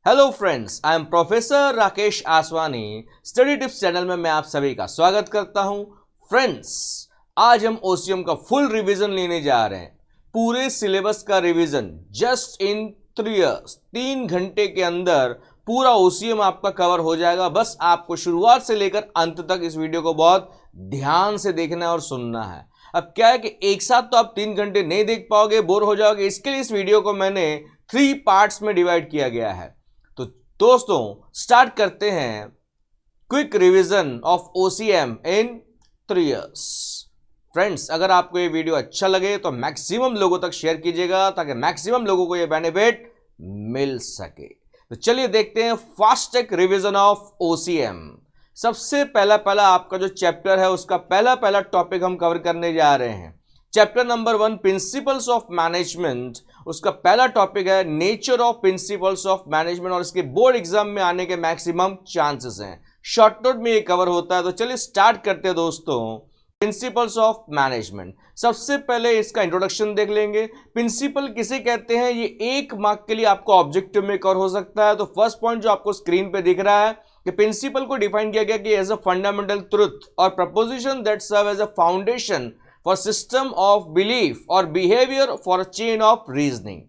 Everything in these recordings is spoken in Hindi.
Hello friends, I am professor Rakesh Aswani. Study tips channel में मैं आप सभी का स्वागत करता हूं। फ्रेंड्स, आज हम ओसीएम का फुल रिवीजन लेने जा रहे हैं। पूरे सिलेबस का रिवीजन जस्ट इन 3 इयर्स, 3 घंटे के अंदर पूरा ओसीएम आपका कवर हो जाएगा। बस आपको शुरुआत से लेकर अंत तक इस वीडियो को बहुत ध्यान से देखना है और सुनना है। अब क्या है कि एक साथ तो आप 3 घंटे नहीं देख पाओगे, बोर हो जाओगे। इसके लिए इस वीडियो को मैंने 3 पार्ट्स में डिवाइड किया गया है। तो दोस्तों, स्टार्ट करते हैं quick revision of OCM in 3 years. Friends, अगर आपको ये वीडियो अच्छा लगे तो मैक्सिमम लोगों तक शेयर कीजिएगा ताकि मैक्सिमम लोगों को ये बेनिफिट मिल सके। तो चलिए देखते हैं fast track revision of OCM. सबसे पहला आपका जो चैप्टर है उसका पहला टॉपिक हम कवर करने जा रहे हैं। Chapter number 1 principles of management, उसका पहला टॉपिक है nature of principles of management और इसके बोर्ड एग्जाम में आने के मैक्सिमम चांसेस हैं। शॉर्ट नोट में ये कवर होता है। तो चलिए स्टार्ट करते हैं दोस्तों। प्रिंसिपल्स ऑफ मैनेजमेंट, सबसे पहले इसका इंट्रोडक्शन देख लेंगे। प्रिंसिपल किसे कहते हैं, ये 1 मार्क के लिए आपको ऑब्जेक्टिव में कवर हो सकता है। तो फर्स्ट पॉइंट जो आपको स्क्रीन पे दिख रहा है कि प्रिंसिपल को डिफाइन किया गया कि एज अ फंडामेंटल ट्रुथ और proposition that serve as a foundation for system of belief और behaviour for a chain of reasoning.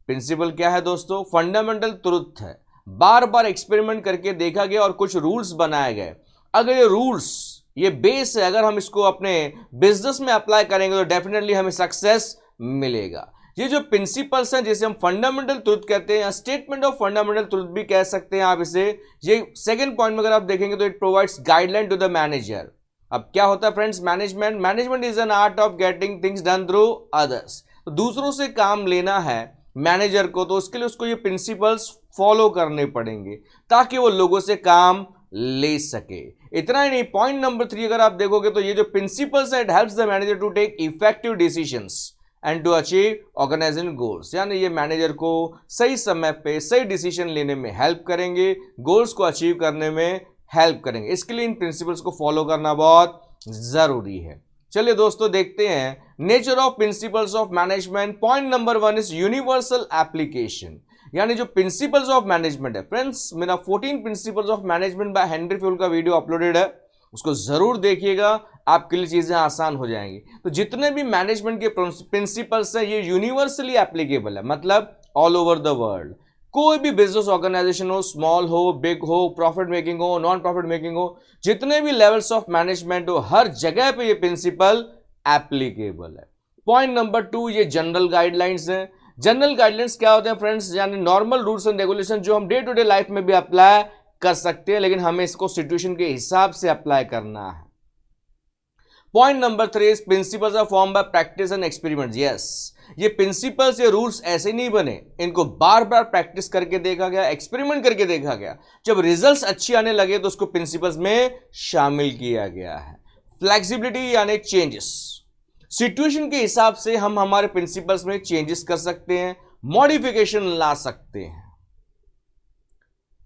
Principle क्या है दोस्तों? फंडामेंटल ट्रुथ है। बार बार एक्सपेरिमेंट करके देखा गया और कुछ रूल्स बनाए गए। अगर ये रूल्स, ये बेस है, अगर हम इसको अपने बिजनेस में अप्लाई करेंगे तो डेफिनेटली हमें सक्सेस मिलेगा। ये जो प्रिंसिपल्स हैं जिसे हम फंडामेंटल ट्रुथ कहते हैं या स्टेटमेंट ऑफ फंडामेंटल ट्रुथ भी कह सकते हैं आप इसे। ये सेकंड पॉइंट में अगर आप देखेंगे तो it provides guideline to the manager. अब क्या होता है friends, management is an art of getting things done through others. तो दूसरों से काम लेना है मैनेजर को, तो उसके लिए उसको ये प्रिंसिपल्स फॉलो करने पड़ेंगे ताकि वो लोगों से काम ले सके। इतना ही नहीं, पॉइंट नंबर 3 अगर आप देखोगे तो ये जो प्रिंसिपल्स है it helps the manager to take effective decisions and to achieve organisation goals. यानी ये मैनेजर को सही समय पे सही डिसीजन लेने में हेल्प करेंगे, गोल्स को अचीव करने में हेल्प करेंगे। इसके लिए इन प्रिंसिपल्स को फॉलो करना बहुत जरूरी है। चलिए दोस्तों देखते हैं nature of principles of management. Point number 1 is universal application. यानी जो प्रिंसिपल्स ऑफ मैनेजमेंट है फ्रेंड्स, मेरा 14 principles of management by Henry fuel का वीडियो अपलोडेड है, उसको जरूर देखिएगा, आपके लिए चीजें आसान हो जाएंगी। तो जितने भी मैनेजमेंट के प्रिंसिपल्स हैं ये यूनिवर्सली एप्लीकेबल है, मतलब ऑल ओवर द वर्ल्ड। कोई भी बिजनेस ऑर्गेनाइजेशन हो, स्मॉल हो, बिग हो, प्रॉफिट मेकिंग हो, नॉन प्रॉफिट मेकिंग हो, जितने भी लेवल्स ऑफ मैनेजमेंट हो, हर जगह पे ये प्रिंसिपल एप्लीकेबल है। पॉइंट नंबर 2 ये जनरल गाइडलाइंस हैं। जनरल गाइडलाइंस क्या होते हैं फ्रेंड्स, यानी नॉर्मल रूल्स एंड रेगुलेशन जो हम डे टू डे लाइफ में भी अप्लाई कर सकते हैं, लेकिन हमें इसको सिचुएशन के हिसाब से अप्लाई करना है। Point number 3 principles are form by practice and experiments. Yes, ये प्रिंसिपल्स, ये रूल्स ऐसे नहीं बने, इनको बार बार प्रैक्टिस करके देखा गया, एक्सपेरिमेंट करके देखा गया। जब रिजल्ट्स अच्छे आने लगे तो उसको प्रिंसिपल्स में शामिल किया गया है। फ्लेक्सिबिलिटी यानी चेंजेस, सिचुएशन के हिसाब से हम हमारे प्रिंसिपल्स में चेंजेस कर सकते हैं, मॉडिफिकेशन ला सकते हैं।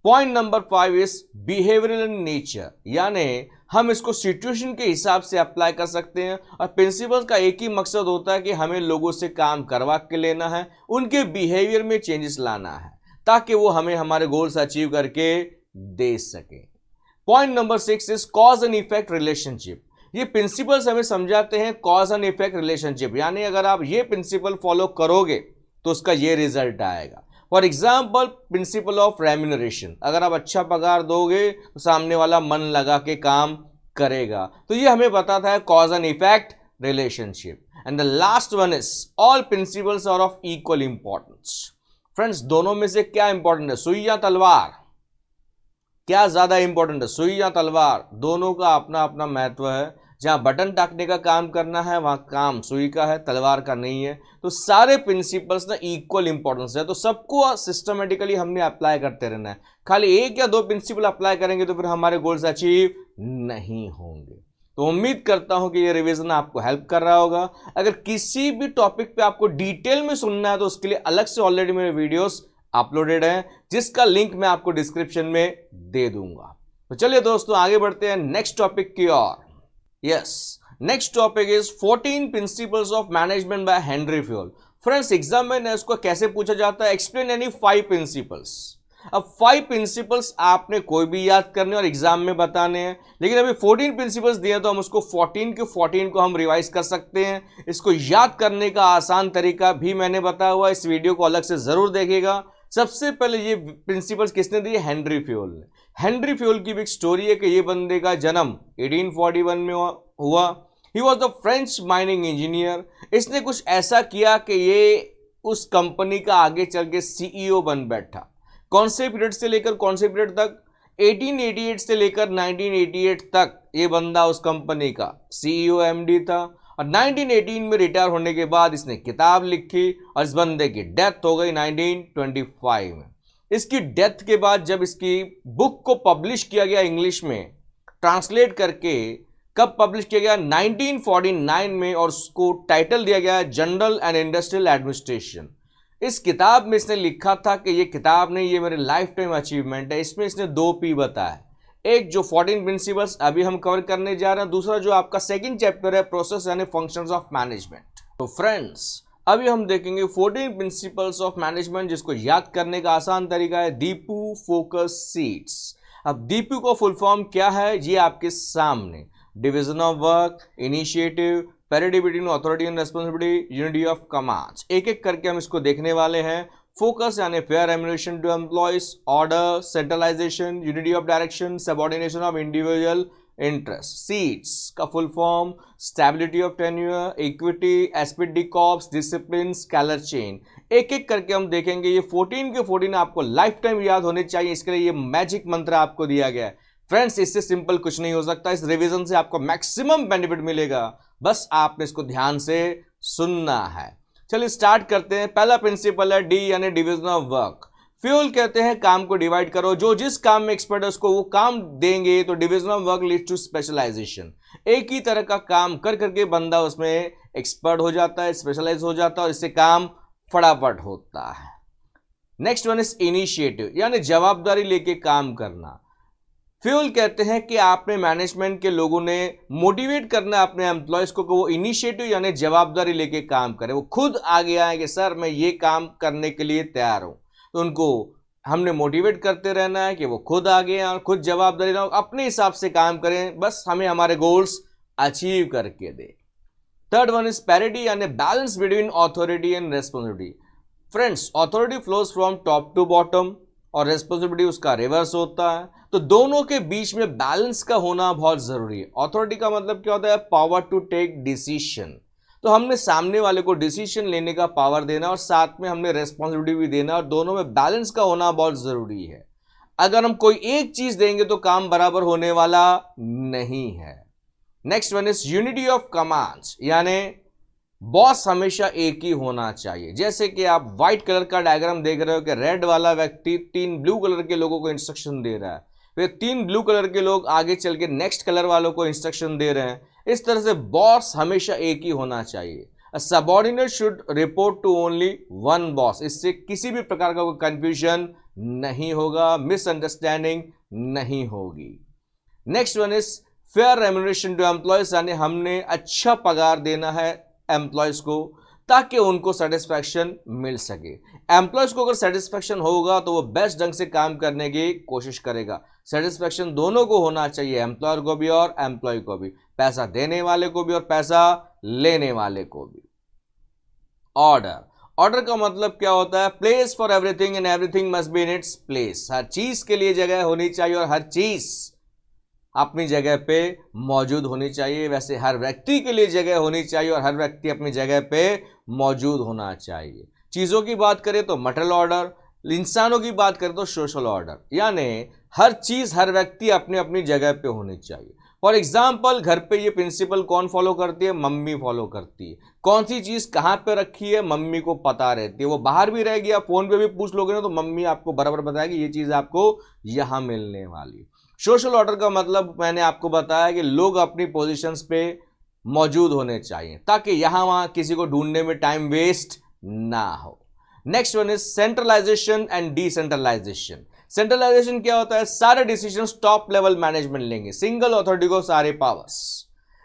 Point number 5 is behavioural in nature, यानी हम इसको सिचुएशन के हिसाब से अप्लाई कर सकते हैं और प्रिंसिपल्स का एक ही मकसद होता है कि हमें लोगों से काम करवा के लेना है, उनके बिहेवियर में चेंजेस लाना है ताकि वो हमें हमारे गोल्स अचीव करके दे सके। Point number 6 is cause and effect relationship. ये प्रिंसिपल्स हमें समझाते हैं कॉज एंड इफेक्ट रिलेशनशिप, यानी अगर आप ये प्रिंसिपल फॉलो करोगे तो उसका ये रिजल्ट आएगा। For example principle of remuneration, अगर आप अच्छा पगार दोगे तो सामने वाला मन लगा के काम करेगा। तो ये हमें बताता है cause and effect relationship. And the last one is all principles are of equal importance. Friends, दोनों में से क्या इंपॉर्टेंट है, सुई या तलवार? क्या ज्यादा इंपॉर्टेंट है, सुई या तलवार? दोनों का अपना अपना महत्व है। जहां बटन टाकने का काम करना है वहां काम सुई का है, तलवार का नहीं है। तो सारे प्रिंसिपल्स ना इक्वल इंपॉर्टेंस है, तो सबको सिस्टमेटिकली हमने अप्लाई करते रहना है। खाली 1 या 2 प्रिंसिपल अप्लाई करेंगे तो फिर हमारे गोल्स अचीव नहीं होंगे। तो उम्मीद करता हूं कि ये रिवीजन आपको हेल्प कर रहा होगा। अगर किसी भी टॉपिक पे आपको डिटेल में सुनना है तो उसके लिए अलग से ऑलरेडी मेरे वीडियोस अपलोडेड हैं, जिसका लिंक मैं आपको डिस्क्रिप्शन में दे दूंगा। तो चलिए दोस्तों आगे बढ़ते हैं नेक्स्ट टॉपिक की ओर। Yes, next topic is 14 principles of management by Henry Fayol. Friends, exam में इसको कैसे पूछा जाता है, एक्सप्लेन एनी 5 प्रिंसिपल्स। अब 5 प्रिंसिपल्स आपने कोई भी याद करने और एग्जाम में बताने हैं, लेकिन अभी 14 प्रिंसिपल्स दिए तो हम उसको 14 के 14 को हम रिवाइज कर सकते हैं। इसको याद करने का आसान तरीका भी मैंने बताया हुआ, इस वीडियो को अलग से जरूर देखिएगा। सबसे पहले ये प्रिंसिपल्स किसने दिए? हेनरी फ्यूल ने। हेनरी फ्यूल की भी एक स्टोरी है कि ये बंदे का जन्म 1841 में हुआ। He was the French mining engineer. इसने कुछ ऐसा किया कि ये उस कंपनी का आगे चल के सीईओ बन बैठा। कौन से पीरियड से लेकर कौन से पीरियड तक? 1888 से लेकर 1988 तक ये बंदा उस कंपनी का सीईओ एमडी था, और 1918 में रिटायर होने के बाद इसने किताब लिखी और इस बंदे की डेथ हो गई 1925 में। इसकी डेथ के बाद जब इसकी बुक को पब्लिश किया गया इंग्लिश में ट्रांसलेट करके, कब पब्लिश किया गया? 1949 में, और उसको टाइटल दिया गया जनरल एंड इंडस्ट्रियल एडमिनिस्ट्रेशन। इस किताब में इसने लिखा था कि ये किताब नहीं, ये मेरे लाइफ टाइम अचीवमेंट है। इसमें इसने 2 P बताया, एक जो 14 प्रिंसिपल्स अभी हम कवर करने जा रहे हैं, दूसरा जो आपका सेकंड चैप्टर है प्रोसेस यानी फंक्शंस ऑफ मैनेजमेंट। तो फ्रेंड्स अभी हम देखेंगे 14 प्रिंसिपल्स ऑफ मैनेजमेंट, जिसको याद करने का आसान तरीका है दीपू फोकस सीट्स। अब दीपू को फुल फॉर्म क्या है ये आपके सामने, division of work, initiative, parity between authority and responsibility, unity of commands. एक एक करके हम इसको देखने वाले हैं। फोकस यानी fair remuneration to employees, order, centralization, unity of direction, subordination of individual interest. Seats का full form stability of tenure, equity, esprit corps, discipline, scalar chain. एक एक करके हम देखेंगे। ये 14 के 14 आपको लाइफ टाइम याद होने चाहिए, इसके लिए ये मैजिक मंत्र आपको दिया गया है। फ्रेंड्स इससे सिंपल कुछ नहीं हो सकता। इस रिवीजन से आपको मैक्सिमम बेनिफिट मिलेगा, बस आपने इसको ध्यान से सुनना है। चलिए स्टार्ट करते हैं। पहला प्रिंसिपल है डी यानी डिवीजन ऑफ वर्क। फ्यूल कहते हैं काम को डिवाइड करो, जो जिस काम में एक्सपर्ट है उसको वो काम देंगे, तो division of work leads to specialisation. एक ही तरह का काम कर करके बंदा उसमें एक्सपर्ट हो जाता है, स्पेशलाइज हो जाता है, और इससे काम फटाफट होता है। नेक्स्ट वन इज इनिशिएटिव यानी जवाबदारी लेके काम करना। फ्यूल कहते हैं कि आपने मैनेजमेंट के लोगों ने मोटिवेट करना है अपने एम्प्लॉयज को कि वो इनिशिएटिव यानी जवाबदारी लेके काम करें, वो खुद आगे आए कि सर मैं ये काम करने के लिए तैयार हूं। तो उनको हमने मोटिवेट करते रहना है कि वो खुद आगे आए और खुद जवाबदारी ना अपने हिसाब से काम करें, बस हमें हमारे गोल्स अचीव करके दे। थर्ड वन इज पैरिटी यानी balance between authority and responsibility. Friends authority flows from top to bottom और रेस्पॉन्सिबिलिटी उसका रिवर्स होता है, तो दोनों के बीच में बैलेंस का होना बहुत जरूरी है। अथॉरिटी का मतलब क्या होता है? Power to take decision. तो हमने सामने वाले को डिसीजन लेने का पावर देना और साथ में हमने रेस्पॉन्सिबिलिटी भी देना, और दोनों में बैलेंस का होना बहुत जरूरी है। अगर हम कोई एक चीज देंगे तो काम बराबर होने वाला नहीं है। Next one is unity of commands यानी बॉस हमेशा एक ही होना चाहिए। जैसे कि आप व्हाइट कलर का डायग्राम देख रहे हो कि रेड वाला व्यक्ति 3 ब्लू कलर के लोगों को इंस्ट्रक्शन दे रहा है, फिर 3 ब्लू कलर के लोग आगे चल के नेक्स्ट कलर वालों को इंस्ट्रक्शन दे रहे हैं। इस तरह से बॉस हमेशा एक ही होना चाहिए। Subordinate should report to only one boss. इससे किसी भी प्रकार का कोई कंफ्यूजन नहीं होगा, मिसअंडरस्टैंडिंग नहीं होगी। Next one is fair remuneration to employees यानी हमने अच्छा पगार देना है एम्प्लॉयज को ताकि उनको सेटिस्फैक्शन मिल सके। एम्प्लॉयज को अगर सेटिस्फैक्शन होगा तो वो बेस्ट ढंग से काम करने की कोशिश करेगा। सेटिस्फैक्शन दोनों को होना चाहिए, एम्प्लॉयर को भी और एम्प्लॉय को भी, पैसा देने वाले को भी और पैसा लेने वाले को भी। ऑर्डर, ऑर्डर का मतलब क्या होता है? Place for everything and everything must be in its place. हर चीज के लिए जगह होनी चाहिए और हर चीज अपनी जगह पे मौजूद होनी चाहिए। वैसे हर व्यक्ति के लिए जगह होनी चाहिए और हर व्यक्ति अपनी जगह पे मौजूद होना चाहिए। चीज़ों की बात करें तो मटेरियल ऑर्डर, इंसानों की बात करें तो सोशल ऑर्डर, यानी हर चीज़ हर व्यक्ति अपनी अपनी जगह पे होनी चाहिए। फॉर एग्जाम्पल घर पे ये प्रिंसिपल कौन फॉलो करती है? मम्मी फॉलो करती है। कौन सी चीज़ कहाँ पे रखी है मम्मी को पता रहती है। वो बाहर भी रह गया, फोन पे भी पूछ लोगे ना तो मम्मी आपको बराबर बताएगी ये चीज़ आपको यहाँ मिलने वाली। सोशल ऑर्डर का मतलब मैंने आपको बताया कि लोग अपनी पोजीशंस पे मौजूद होने चाहिए ताकि यहाँ वहाँ किसी को ढूंढने में टाइम वेस्ट ना हो। Next one is centralisation and decentralisation. Centralisation क्या होता है? सारे डिसीजन टॉप लेवल मैनेजमेंट लेंगे, सिंगल अथॉरिटी को सारे पावर्स,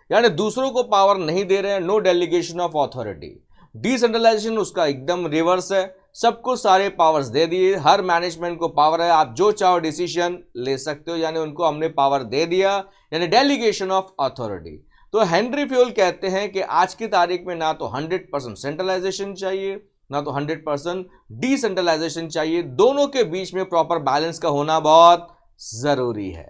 यानी दूसरों को पावर नहीं दे रहे हैं, no delegation of authority. Decentralisation उसका एकदम रिवर्स है, सबको सारे पावर्स दे दिए, हर मैनेजमेंट को पावर है, आप जो चाहो डिसीजन ले सकते हो, यानी उनको हमने पावर दे दिया, यानी डेलीगेशन ऑफ अथॉरिटी। तो हेनरी फ्यूल कहते हैं कि आज की तारीख में ना तो 100% सेंट्रलाइजेशन चाहिए, ना तो 100% डिसेंट्रलाइजेशन चाहिए, दोनों के बीच में प्रॉपर बैलेंस का होना बहुत जरूरी है।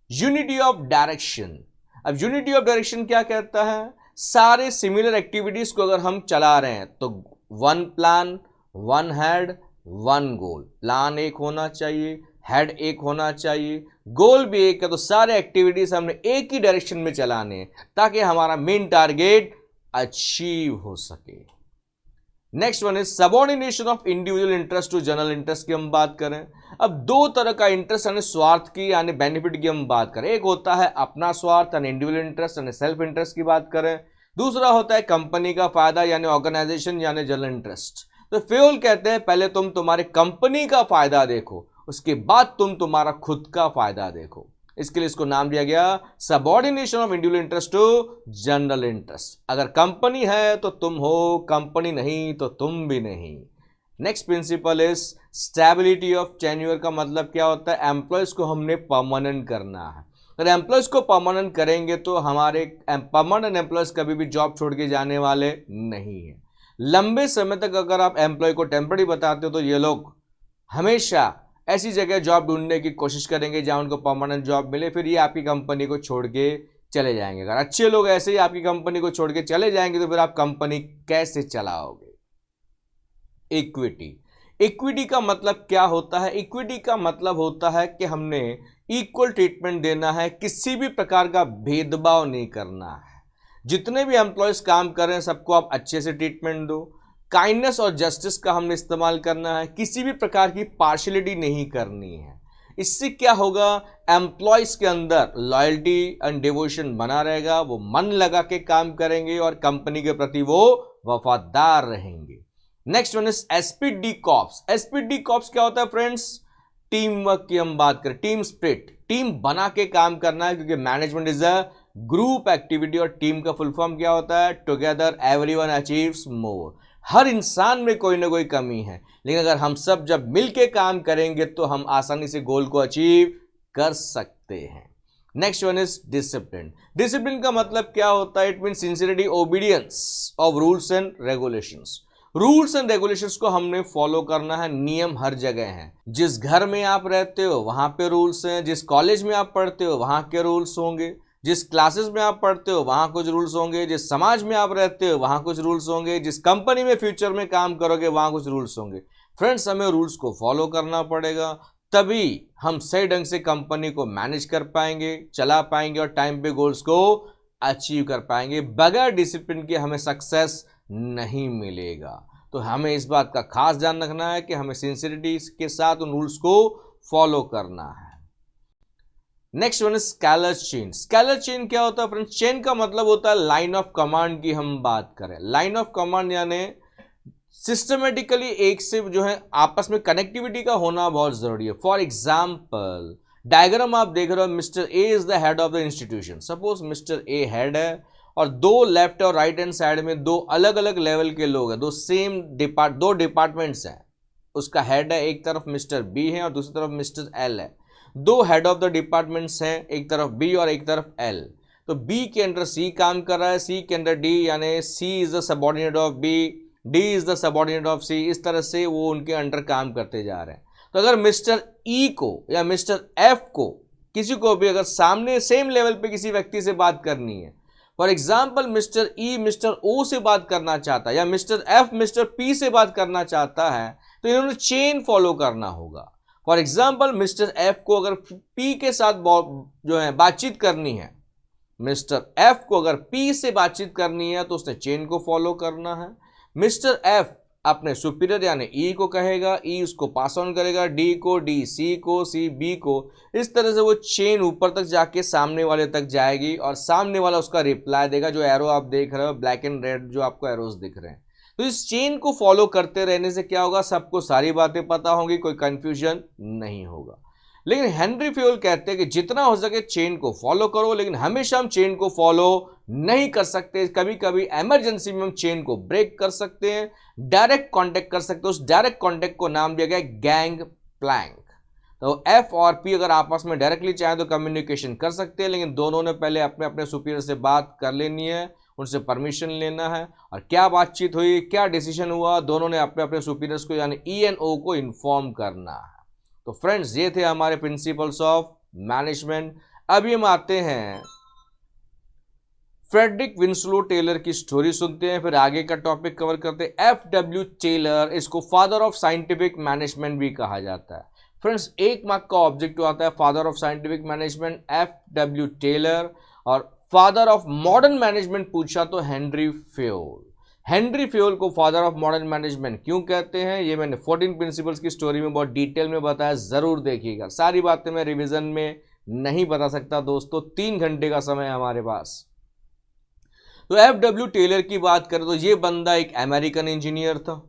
Unity of direction. अब यूनिटी ऑफ डायरेक्शन क्या कहता है? सारे सिमिलर एक्टिविटीज को अगर हम चला रहे हैं तो one plan, one head, one goal. Plan एक होना चाहिए, हेड एक होना चाहिए, गोल भी एक है। तो सारे एक्टिविटीज हमने एक ही डायरेक्शन में चलाने हैं ताकि हमारा मेन टारगेट अचीव हो सके। Next one is subordination of individual interest to general interest की हम बात करें। अब दो तरह का इंटरेस्ट यानी स्वार्थ की यानी बेनिफिट की हम बात करें। एक होता है अपना स्वार्थ यानी इंडिविजुअल इंटरेस्ट यानी सेल्फ इंटरेस्ट की बात करें, दूसरा होता है कंपनी का फायदा यानी ऑर्गेनाइजेशन यानी जनरल इंटरेस्ट। तो फ्यूल कहते हैं पहले तुम तुम्हारे कंपनी का फायदा देखो, उसके बाद तुम तुम्हारा खुद का फायदा देखो। इसके लिए इसको नाम दिया गया subordination of individual interest to general interest. अगर कंपनी है तो तुम हो, कंपनी नहीं तो तुम भी नहीं। Next principle is stability of tenure. का मतलब क्या होता है? एम्प्लॉयज को हमने परमानेंट करना है। अगर एम्प्लॉयज को परमानेंट करेंगे तो हमारे परमानेंट एम्प्लॉयज कभी भी जॉब छोड़ के जाने वाले नहीं है। लंबे समय तक अगर आप एम्प्लॉय को टेम्पररी बताते हो तो ये लोग हमेशा ऐसी जगह जॉब ढूंढने की कोशिश करेंगे जहां उनको परमानेंट जॉब मिले, फिर ये आपकी कंपनी को छोड़ के चले जाएंगे। अगर अच्छे लोग ऐसे ही आपकी कंपनी को छोड़ के चले जाएंगे तो फिर आप कंपनी कैसे चलाओगे? इक्विटी। इक्विटी का मतलब क्या होता है? इक्विटी का मतलब होता है कि हमने इक्वल ट्रीटमेंट देना है, किसी भी प्रकार का भेदभाव नहीं करना है। जितने भी एम्प्लॉयज काम कर रहे हैं सबको आप अच्छे से ट्रीटमेंट दो। काइंडनेस और जस्टिस का हमने इस्तेमाल करना है, किसी भी प्रकार की पार्शियलिटी नहीं करनी है। इससे क्या होगा? एम्प्लॉयज के अंदर लॉयल्टी एंड डिवोशन बना रहेगा, वो मन लगा के काम करेंगे और कंपनी के प्रति वो वफादार रहेंगे। Next one is SPD corps. SPD corps क्या होता है फ्रेंड्स? टीम वर्क की हम बात करें, टीम स्पिरिट, टीम बना के काम करना है, क्योंकि management is a group activity और टीम का फुल फॉर्म क्या होता है? टुगेदर एवरीवन अचीव्स मोर। हर इंसान में कोई ना कोई कमी है, लेकिन अगर हम सब जब मिलके काम करेंगे तो हम आसानी से गोल को अचीव कर सकते हैं। Next one is discipline. Discipline का मतलब क्या होता है? It mean sincerity, obedience of rules and regulations. Rules and regulations को हमने फॉलो करना है। नियम हर जगह हैं। जिस घर में आप रहते हो वहां पे रूल्स हैं, जिस कॉलेज में आप पढ़ते हो वहां के रूल्स होंगे, जिस क्लासेस में आप पढ़ते हो वहां कुछ रूल्स होंगे, जिस समाज में आप रहते हो वहां कुछ रूल्स होंगे, जिस कंपनी में फ्यूचर में काम करोगे वहां कुछ रूल्स होंगे। फ्रेंड्स, हमें रूल्स को फॉलो करना पड़ेगा, तभी हम सही ढंग से कंपनी को मैनेज कर पाएंगे, चला पाएंगे और टाइम पे गोल्स को अचीव कर पाएंगे। बगैर डिसिप्लिन के हमें सक्सेस नहीं मिलेगा। तो हमें इस बात का खास ध्यान रखना है कि हमें सिंसियरिटी के साथ उन रूल्स को फॉलो करना है। Next one is scalar chain. Scalar chain क्या होता है फ्रेंड्स? चेन का मतलब होता है लाइन ऑफ कमांड की हम बात करें। लाइन ऑफ कमांड यानी सिस्टमेटिकली एक से जो है आपस में कनेक्टिविटी का होना बहुत जरूरी है। फॉर एग्जाम्पल डायग्राम आप देख रहे हो, mister A is the head of the institution. Suppose mister A head है और दो लेफ्ट और राइट हैंड साइड में दो अलग अलग लेवल के लोग हैं, दो डिपार्टमेंट्स हैं। उसका हेड है, एक तरफ मिस्टर बी है और दूसरी तरफ मिस्टर एल है। दो हेड ऑफ द डिपार्टमेंट्स हैं, एक तरफ बी और एक तरफ एल। तो बी के अंडर सी काम कर रहा है, सी के अंडर डी, यानी C is the subordinate of B, D is the subordinate of C. इस तरह से वो उनके अंडर काम करते जा रहे हैं। तो अगर मिस्टर ई को या मिस्टर एफ को, किसी को भी अगर सामने सेम लेवल पे किसी व्यक्ति से बात करनी है, for example mister E mister O से बात करना चाहता है या मिस्टर एफ मिस्टर पी से बात करना चाहता है, तो इन्होंने चेन फॉलो करना होगा। फॉर एग्जाम्पल मिस्टर एफ को अगर पी के साथ जो है बातचीत करनी है, मिस्टर एफ को अगर पी से बातचीत करनी है तो उसने चेन को फॉलो करना है। मिस्टर एफ अपने सुपीरियर यानी ई को कहेगा, ई उसको पास ऑन करेगा डी को, डी सी को, सी बी को। इस तरह से वो चेन ऊपर तक जाके सामने वाले तक जाएगी और सामने वाला उसका रिप्लाई देगा। जो एरो आप देख रहे हो ब्लैक एंड रेड जो आपको एरोज दिख रहे हैं, तो इस चेन को फॉलो करते रहने से क्या होगा? सबको सारी बातें पता होंगी, कोई कंफ्यूजन नहीं होगा। लेकिन हेनरी फ्यूल कहते हैं कि जितना हो सके चेन को फॉलो करो, लेकिन हमेशा हम चेन को फॉलो नहीं कर सकते। कभी कभी इमरजेंसी में हम चेन को ब्रेक कर सकते हैं, डायरेक्ट कांटेक्ट कर सकते हैं। उस डायरेक्ट कांटेक्ट को नाम दिया गया गैंग प्लैंक। तो एफ और पी अगर आपस में डायरेक्टली चाहें तो कम्युनिकेशन कर सकते हैं, लेकिन दोनों ने पहले अपने अपने सुपीरियर से बात कर लेनी है, उनसे परमिशन लेना है, और क्या बातचीत हुई, क्या डिसीजन हुआ, दोनों ने अपने अपने सुपीरियर्स को यानी ईएनओ को इन्फॉर्म करना है। तो फ्रेंड्स, ये थे हमारे प्रिंसिपल्स ऑफ मैनेजमेंट। अभी हम आते हैं फ्रेडरिक विंसलो टेलर की स्टोरी सुनते हैं, फिर आगे का टॉपिक कवर करते हैं। एफ.डब्ल्यू. टेलर, इसको फादर ऑफ साइंटिफिक मैनेजमेंट भी कहा जाता है। फ्रेंड्स, 1 मार्क का ऑब्जेक्टिव आता है father of scientific management F W. Taylor, और फादर ऑफ मॉडर्न मैनेजमेंट पूछा तो हेनरी फ्यूल। हेनरी फ्यूल को फादर ऑफ मॉडर्न मैनेजमेंट क्यों कहते हैं, ये मैंने 14 प्रिंसिपल्स की स्टोरी में बहुत डिटेल में बताया, जरूर देखिएगा। सारी बातें मैं रिवीजन में नहीं बता सकता दोस्तों, 3 घंटे का समय है हमारे पास। तो एफ.डब्ल्यू. टेलर की बात करें तो ये बंदा एक अमेरिकन इंजीनियर था।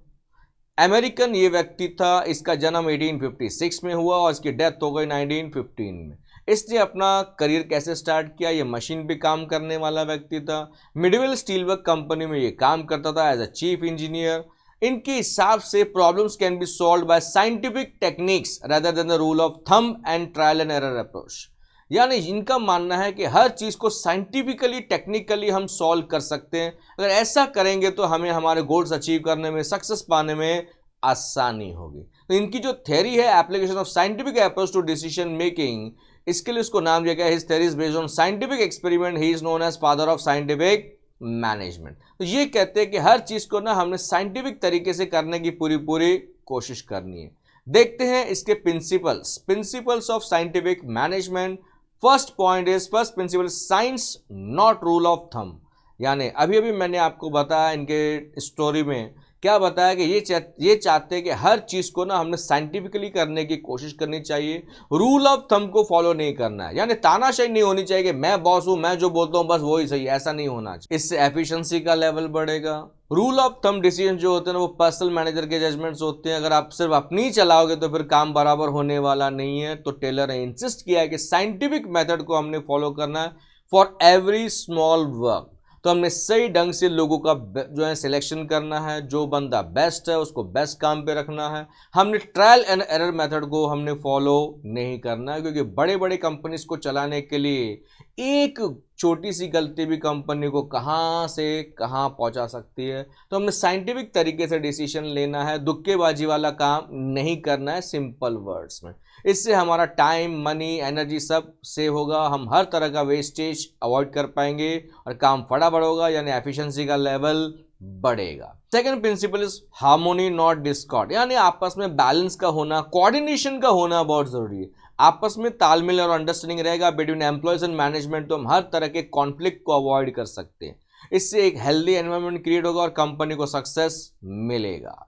अमेरिकन ये व्यक्ति था, इसका जन्म 1856 में हुआ और इसकी डेथ हो गई 1915 में। इसने अपना करियर कैसे स्टार्ट किया, ये मशीन पे काम करने वाला व्यक्ति था। मिडवेल स्टीलवर्क कंपनी में ये काम करता था एज अ चीफ इंजीनियर। इनके हिसाब से problems can be solved bye scientific techniques rather than the rule of thumb and trial and error approach. यानी इनका मानना है कि हर चीज को साइंटिफिकली टेक्निकली हम सॉल्व कर सकते हैं। अगर ऐसा करेंगे तो हमें हमारे गोल्स अचीव करने में, सक्सेस पाने में आसानी होगी। तो इनकी जो थ्योरी है application of scientific approach to decision making, इसके लिए उसको नाम दिया गया his theory is based on scientific experiment. He is known as father of scientific management. तो ये कहते हैं कि हर चीज को ना हमने साइंटिफिक तरीके से करने की पूरी कोशिश करनी है। देखते हैं इसके principles of scientific management. First principle, science not rule of thumb. यानी अभी अभी मैंने आपको बताया इनके स्टोरी में क्या बताया कि ये चाहते हैं कि हर चीज को ना हमने साइंटिफिकली करने की कोशिश करनी चाहिए, रूल ऑफ थंब को फॉलो नहीं करना है। यानी तानाशाही नहीं होनी चाहिए कि मैं बॉस हूं, मैं जो बोलता हूं बस वही सही, ऐसा नहीं होना चाहिए। इससे एफिशिएंसी का लेवल बढ़ेगा। रूल ऑफ थंब डिसीजन जो होते हैं ना वो पर्सनल मैनेजर के जजमेंट्स होते हैं। अगर आप सिर्फ अपनी ही चलाओगे तो फिर काम बराबर होने वाला नहीं है। तो टेलर ने इंसिस्ट किया है कि साइंटिफिक मेथड को हमने फॉलो करना है फॉर एवरी स्मॉल वर्क। तो हमने सही ढंग से लोगों का जो है सिलेक्शन करना है, जो बंदा बेस्ट है उसको बेस्ट काम पे रखना है। हमने ट्रायल एंड एरर मेथड को हमने फॉलो नहीं करना है, क्योंकि बड़े बड़े कंपनीज को चलाने के लिए एक छोटी सी गलती भी कंपनी को कहां से कहां पहुंचा सकती है। तो हमने साइंटिफिक तरीके से डिसीजन लेना है, दुक्केबाजी वाला काम नहीं करना है, सिंपल वर्ड्स में। इससे हमारा टाइम, मनी, एनर्जी सब सेव होगा। हम हर तरह का वेस्टेज अवॉइड कर पाएंगे और काम फटाफट होगा, यानी एफिशिएंसी का लेवल बढ़ेगा। Second principle is harmony not discord. यानी आपस में बैलेंस का होना, कोऑर्डिनेशन का होना बहुत जरूरी है। आपस में तालमेल और अंडरस्टैंडिंग रहेगा बिटवीन एम्प्लॉयज एंड मैनेजमेंट, तो हम हर तरह के कॉन्फ्लिक्ट को अवॉइड कर सकते हैं। इससे एक हेल्दी एनवायरनमेंट क्रिएट होगा और कंपनी को सक्सेस मिलेगा।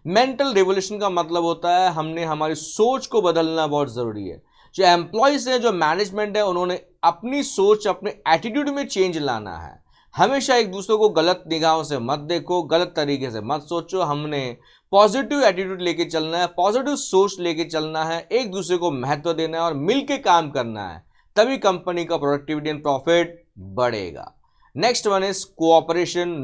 मेंटल रिवोल्यूशन का मतलब होता है हमने हमारी सोच को बदलना बहुत जरूरी है। जो एम्प्लॉयज हैं, जो मैनेजमेंट है, उन्होंने अपनी सोच, अपने एटीट्यूड में चेंज लाना है। हमेशा एक दूसरे को गलत निगाहों से मत देखो, गलत तरीके से मत सोचो। हमने पॉजिटिव एटीट्यूड लेके चलना है, पॉजिटिव सोच लेके चलना है, एक दूसरे को महत्व देना है और मिलके काम करना है, तभी कंपनी का प्रोडक्टिविटी एंड प्रॉफिट बढ़ेगा। Next one is cooperation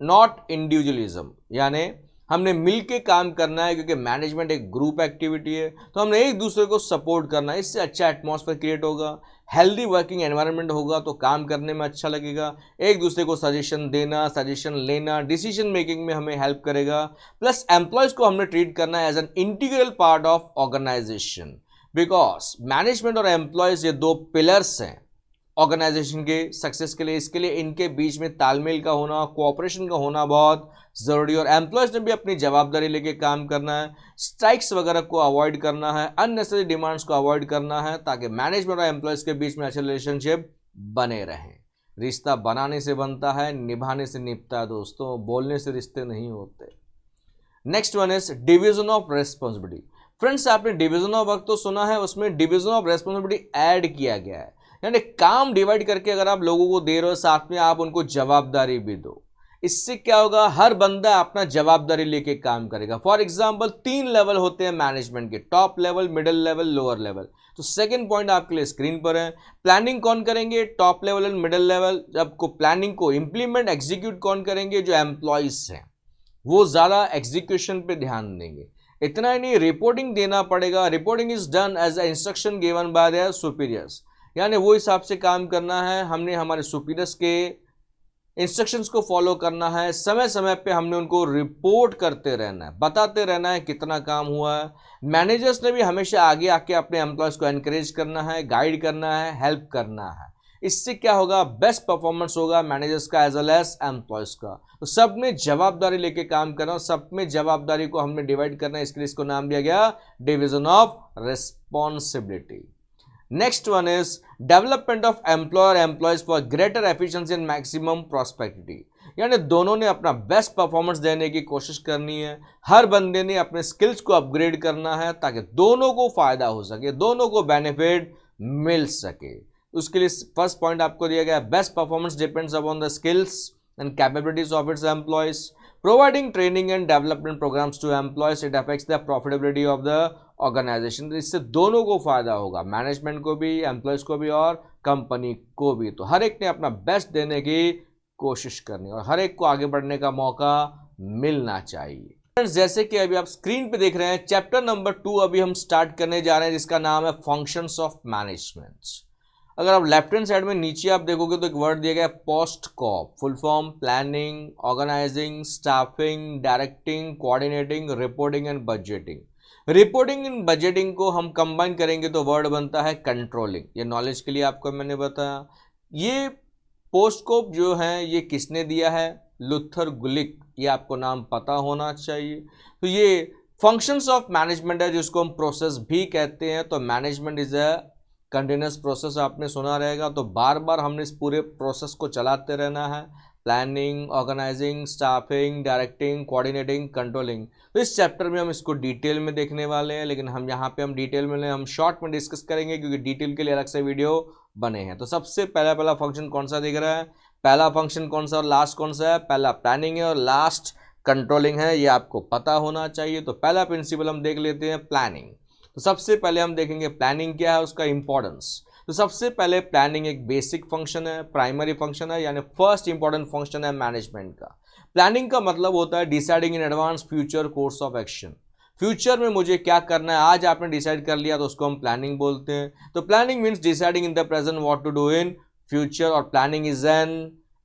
not individualism. यानी हमने मिलके काम करना है, क्योंकि मैनेजमेंट एक ग्रुप एक्टिविटी है, तो हमने एक दूसरे को सपोर्ट करना है। इससे अच्छा एटमॉस्फेयर क्रिएट होगा, हेल्दी वर्किंग एनवायरनमेंट होगा, तो काम करने में अच्छा लगेगा। एक दूसरे को सजेशन देना, सजेशन लेना, डिसीजन मेकिंग में हमें हेल्प करेगा। प्लस एम्प्लॉयज को हमने ट्रीट करना है as an integral part of organisation, because management और एम्प्लॉयज ये 2 पिलर्स हैं ऑर्गेनाइजेशन के सक्सेस के लिए। इसके लिए इनके बीच में तालमेल का होना, कोऑपरेशन का होना बहुत जरूरी है। और एम्प्लॉयज ने भी अपनी जवाबदारी लेके काम करना है, स्ट्राइक्स वगैरह को अवॉइड करना है, अननेसेसरी डिमांड्स को अवॉइड करना है, ताकि मैनेजमेंट और एम्प्लॉयज के बीच में अच्छे रिलेशनशिप बने रहें। रिश्ता बनाने से बनता है, निभाने से निभता है दोस्तों, बोलने से रिश्ते नहीं होते। Next one is division of responsibility. Friends, आपने डिवीजन ऑफ वर्क तो सुना है, उसमें डिवीजन ऑफ रेस्पॉन्सिबिलिटी ऐड किया गया है। यानी काम डिवाइड करके अगर आप लोगों को दे रहे हो, साथ में आप उनको जवाबदारी भी दो। इससे क्या होगा, हर बंदा अपना जवाबदारी लेके काम करेगा। फॉर एग्जाम्पल 3 लेवल होते हैं मैनेजमेंट के, top level, middle level, lower level. तो सेकंड पॉइंट आपके लिए स्क्रीन पर है। प्लानिंग कौन करेंगे, top level and middle level. जब को प्लानिंग को इंप्लीमेंट एग्जीक्यूट कौन करेंगे, जो एम्प्लॉइज हैं वो ज्यादा एग्जीक्यूशन पे ध्यान देंगे। इतना ही नहीं, रिपोर्टिंग देना पड़ेगा। Reporting is done as a instruction given by their superiors, यानी वो हिसाब से काम करना है, हमने हमारे सुपीरियर्स के इंस्ट्रक्शंस को फॉलो करना है। समय समय पे हमने उनको रिपोर्ट करते रहना है, बताते रहना है कितना काम हुआ है। मैनेजर्स ने भी हमेशा आगे आके अपने एम्प्लॉयज को एनकरेज करना है, गाइड करना है, हेल्प करना है। इससे क्या होगा, बेस्ट परफॉर्मेंस होगा मैनेजर्स का एज वेल एज एम्प्लॉयज का। तो सब में जवाबदारी लेके काम करना, सब में जवाबदारी को हमने डिवाइड करना है, इसके लिए इसको नाम दिया गया division of responsibility. Next one is development of employer employees for greater efficiency and maximum prosperity, यानी दोनों ने अपना बेस्ट परफॉर्मेंस देने की कोशिश करनी है। हर बंदे ने अपने स्किल्स को अपग्रेड करना है ताकि दोनों को फायदा हो सके, दोनों को बेनिफिट मिल सके। उसके लिए फर्स्ट पॉइंट आपको दिया गया, best performance depends upon the skills and capabilities of its employees. Providing training and development programs to employees, it affects the profitability of the organization. इससे दोनों को फायदा होगा, मैनेजमेंट को भी, एम्प्लॉयज को भी और कंपनी को भी। तो हर एक ने अपना बेस्ट देने की कोशिश करनी और हर एक को आगे बढ़ने का मौका मिलना चाहिए। जैसे कि अभी आप स्क्रीन पे देख रहे हैं, चैप्टर नंबर 2 अभी हम स्टार्ट करने जा रहे हैं, जिसका नाम है फंक्शंस ऑफ मैनेजमेंट। अगर आप लेफ्ट हैंड साइड में नीचे आप देखोगे तो एक वर्ड दिया गया है POSDCORB, full form planning, organising, staffing, directing, coordinating, reporting and budgeting. Reporting and budgeting को हम कंबाइन करेंगे तो वर्ड बनता है कंट्रोलिंग। ये नॉलेज के लिए आपको मैंने बताया। ये पोस्ट कॉप जो है ये किसने दिया है, लुथर गुलिक, ये आपको नाम पता होना चाहिए। तो ये फंक्शंस ऑफ मैनेजमेंट है, जिसको हम प्रोसेस भी कहते हैं। तो management is a continuous process, आपने सुना रहेगा, तो बार बार हमने इस पूरे प्रोसेस को चलाते रहना है। Planning, organising, staffing, directing, coordinating, controlling. तो इस चैप्टर में हम इसको डिटेल में देखने वाले हैं, लेकिन हम यहाँ पे हम डिटेल में नहीं, हम शॉर्ट में डिस्कस करेंगे क्योंकि डिटेल के लिए अलग से वीडियो बने हैं। तो सबसे पहला फंक्शन कौन सा दिख रहा है, पहला फंक्शन कौन सा और लास्ट कौन सा है, पहला प्लानिंग है और लास्ट कंट्रोलिंग है, ये आपको पता होना चाहिए। तो पहला प्रिंसिपल हम देख लेते हैं, प्लानिंग। तो सबसे पहले हम देखेंगे प्लानिंग क्या है, उसका इंपॉर्टेंस। तो सबसे पहले प्लानिंग एक बेसिक फंक्शन है, प्राइमरी फंक्शन है, यानी फर्स्ट इंपॉर्टेंट फंक्शन है मैनेजमेंट का। प्लानिंग का मतलब होता है deciding in advance future course of action. Future में मुझे क्या करना है, आज आपने डिसाइड कर लिया तो उसको हम प्लानिंग बोलते हैं। तो planning means deciding in the present what to do in future. और planning is an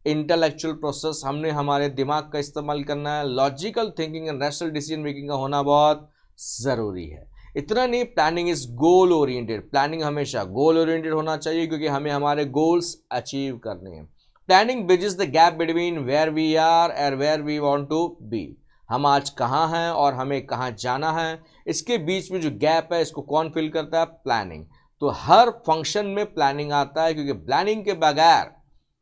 intellectual process, हमने हमारे दिमाग का इस्तेमाल करना है। Logical thinking and rational decision making का होना बहुत जरूरी है। इतना नहीं, planning is goal oriented. Planning हमेशा गोल ओरिएंटेड होना चाहिए क्योंकि हमें हमारे गोल्स अचीव करने हैं। Planning bridges the gap between where we are and where we want to be. हम आज कहाँ हैं और हमें कहाँ जाना है, इसके बीच में जो गैप है इसको कौन फिल करता है, प्लानिंग। तो हर फंक्शन में प्लानिंग आता है क्योंकि प्लानिंग के बगैर